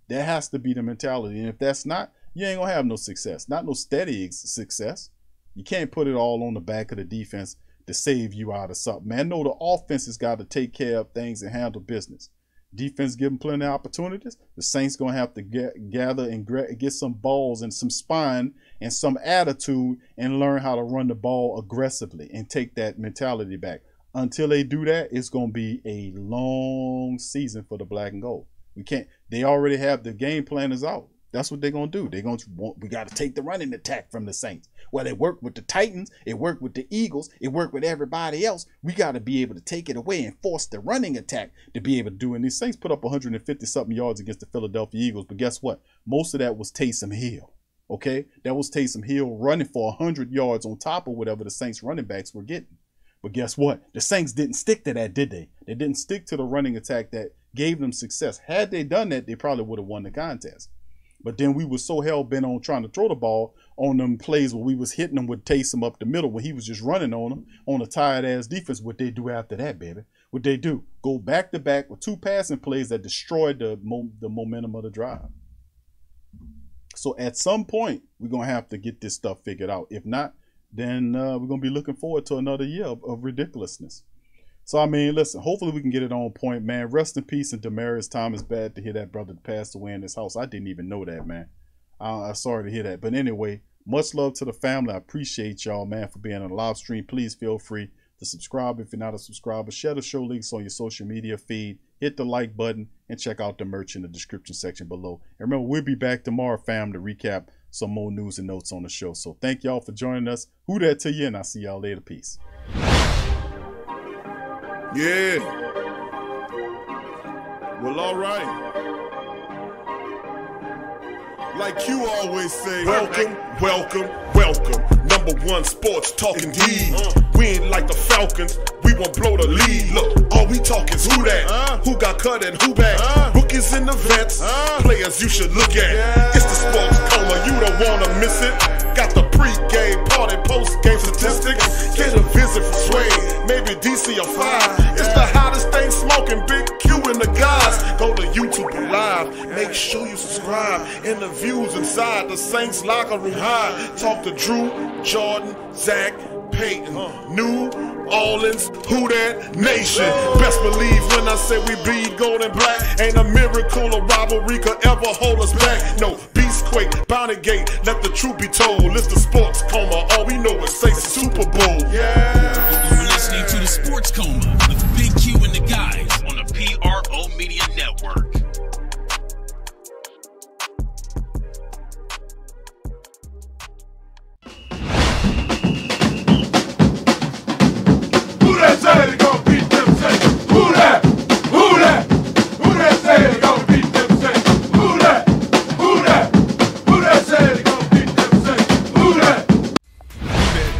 That has to be the mentality. And if that's not, you ain't going to have no success. Not no steady success. You can't put it all on the back of the defense to save you out of something. Man, no, the offense has got to take care of things and handle business. Defense give them plenty of opportunities. The Saints going to have to gather and get some balls and some spine and some attitude and learn how to run the ball aggressively and take that mentality back. Until they do that, it's going to be a long season for the black and gold. They already have the game plan is out. That's what they're going to do. We got to take the running attack from the Saints. Well, it worked with the Titans. It worked with the Eagles. It worked with everybody else. We got to be able to take it away and force the running attack to be able to do it. And these Saints put up 150-something yards against the Philadelphia Eagles. But guess what? Most of that was Taysom Hill. Okay? That was Taysom Hill running for 100 yards on top of whatever the Saints running backs were getting. But guess what? The Saints didn't stick to that, did they? They didn't stick to the running attack that gave them success. Had they done that, they probably would have won the contest. But then we were so hell-bent on trying to throw the ball on them plays where we was hitting them with Taysom up the middle when he was just running on them on a tired-ass defense. What they do after that, baby? What they do? Go back-to-back with 2 passing plays that destroyed the momentum of the drive. So at some point, we're going to have to get this stuff figured out. If not, then we're going to be looking forward to another year of ridiculousness. So, I mean, listen, hopefully we can get it on point, man. Rest in peace and Demaryius Thomas. Bad to hear that brother passed away in this house. I didn't even know that, man. I'm sorry to hear that. But anyway, much love to the family. I appreciate y'all, man, for being on the live stream. Please feel free to subscribe if you're not a subscriber. Share the show links on your social media feed. Hit the like button and check out the merch in the description section below. And remember, we'll be back tomorrow, fam, to recap some more news and notes on the show. So thank y'all for joining us. Who that to you, and I'll see y'all later. Peace. Yeah. Well, all right. Like you always say, welcome, welcome, welcome. #1 sports talking D. We ain't like the Falcons. We won't blow the lead. Look, all we talk is who that, who got cut and who back. Rookies and the vets, players you should look at. It's the sports coma, you don't wanna miss it. Got the pre-game party, post-game statistics. Get a visit from Sway, maybe DC or 5. It's the hottest thing smoking, Big Q and the guys. Go to YouTube Live, make sure you subscribe. Interviews inside the Saints locker room high. Talk to Drew, Jordan, Zach, Peyton, New Orleans, who that nation. Best believe when I say we bleed gold and black. Ain't a miracle or rivalry could ever hold us back. No, Beastquake, Bounty Gate, let the truth be told. It's the sports coma, all we know is Saints Super Bowl. Yeah. You're listening to the Sports Coma with Big Q and the guys on the PRO Media Network. Say they gon' beat them Saints. Who that? Who that? Who that say they gon' beat them Saints? Who that? Who that? Who that say they gon' beat them Saints? Who that?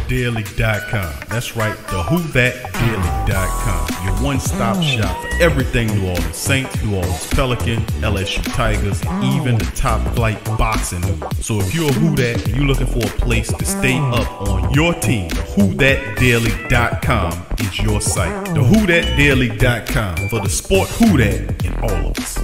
WhoThatDaily.com. That's right, the WhoThatDaily.com. Your one-stop shop for everything New Orleans Saints, New Orleans Pelicans, LSU Tigers, even the top flight boxing news. So if you're a Who That and you're looking for a place to stay up on your team, WhoThatDaily.com is your site. The WhoThatDaily.com for the sport Who That in all of us.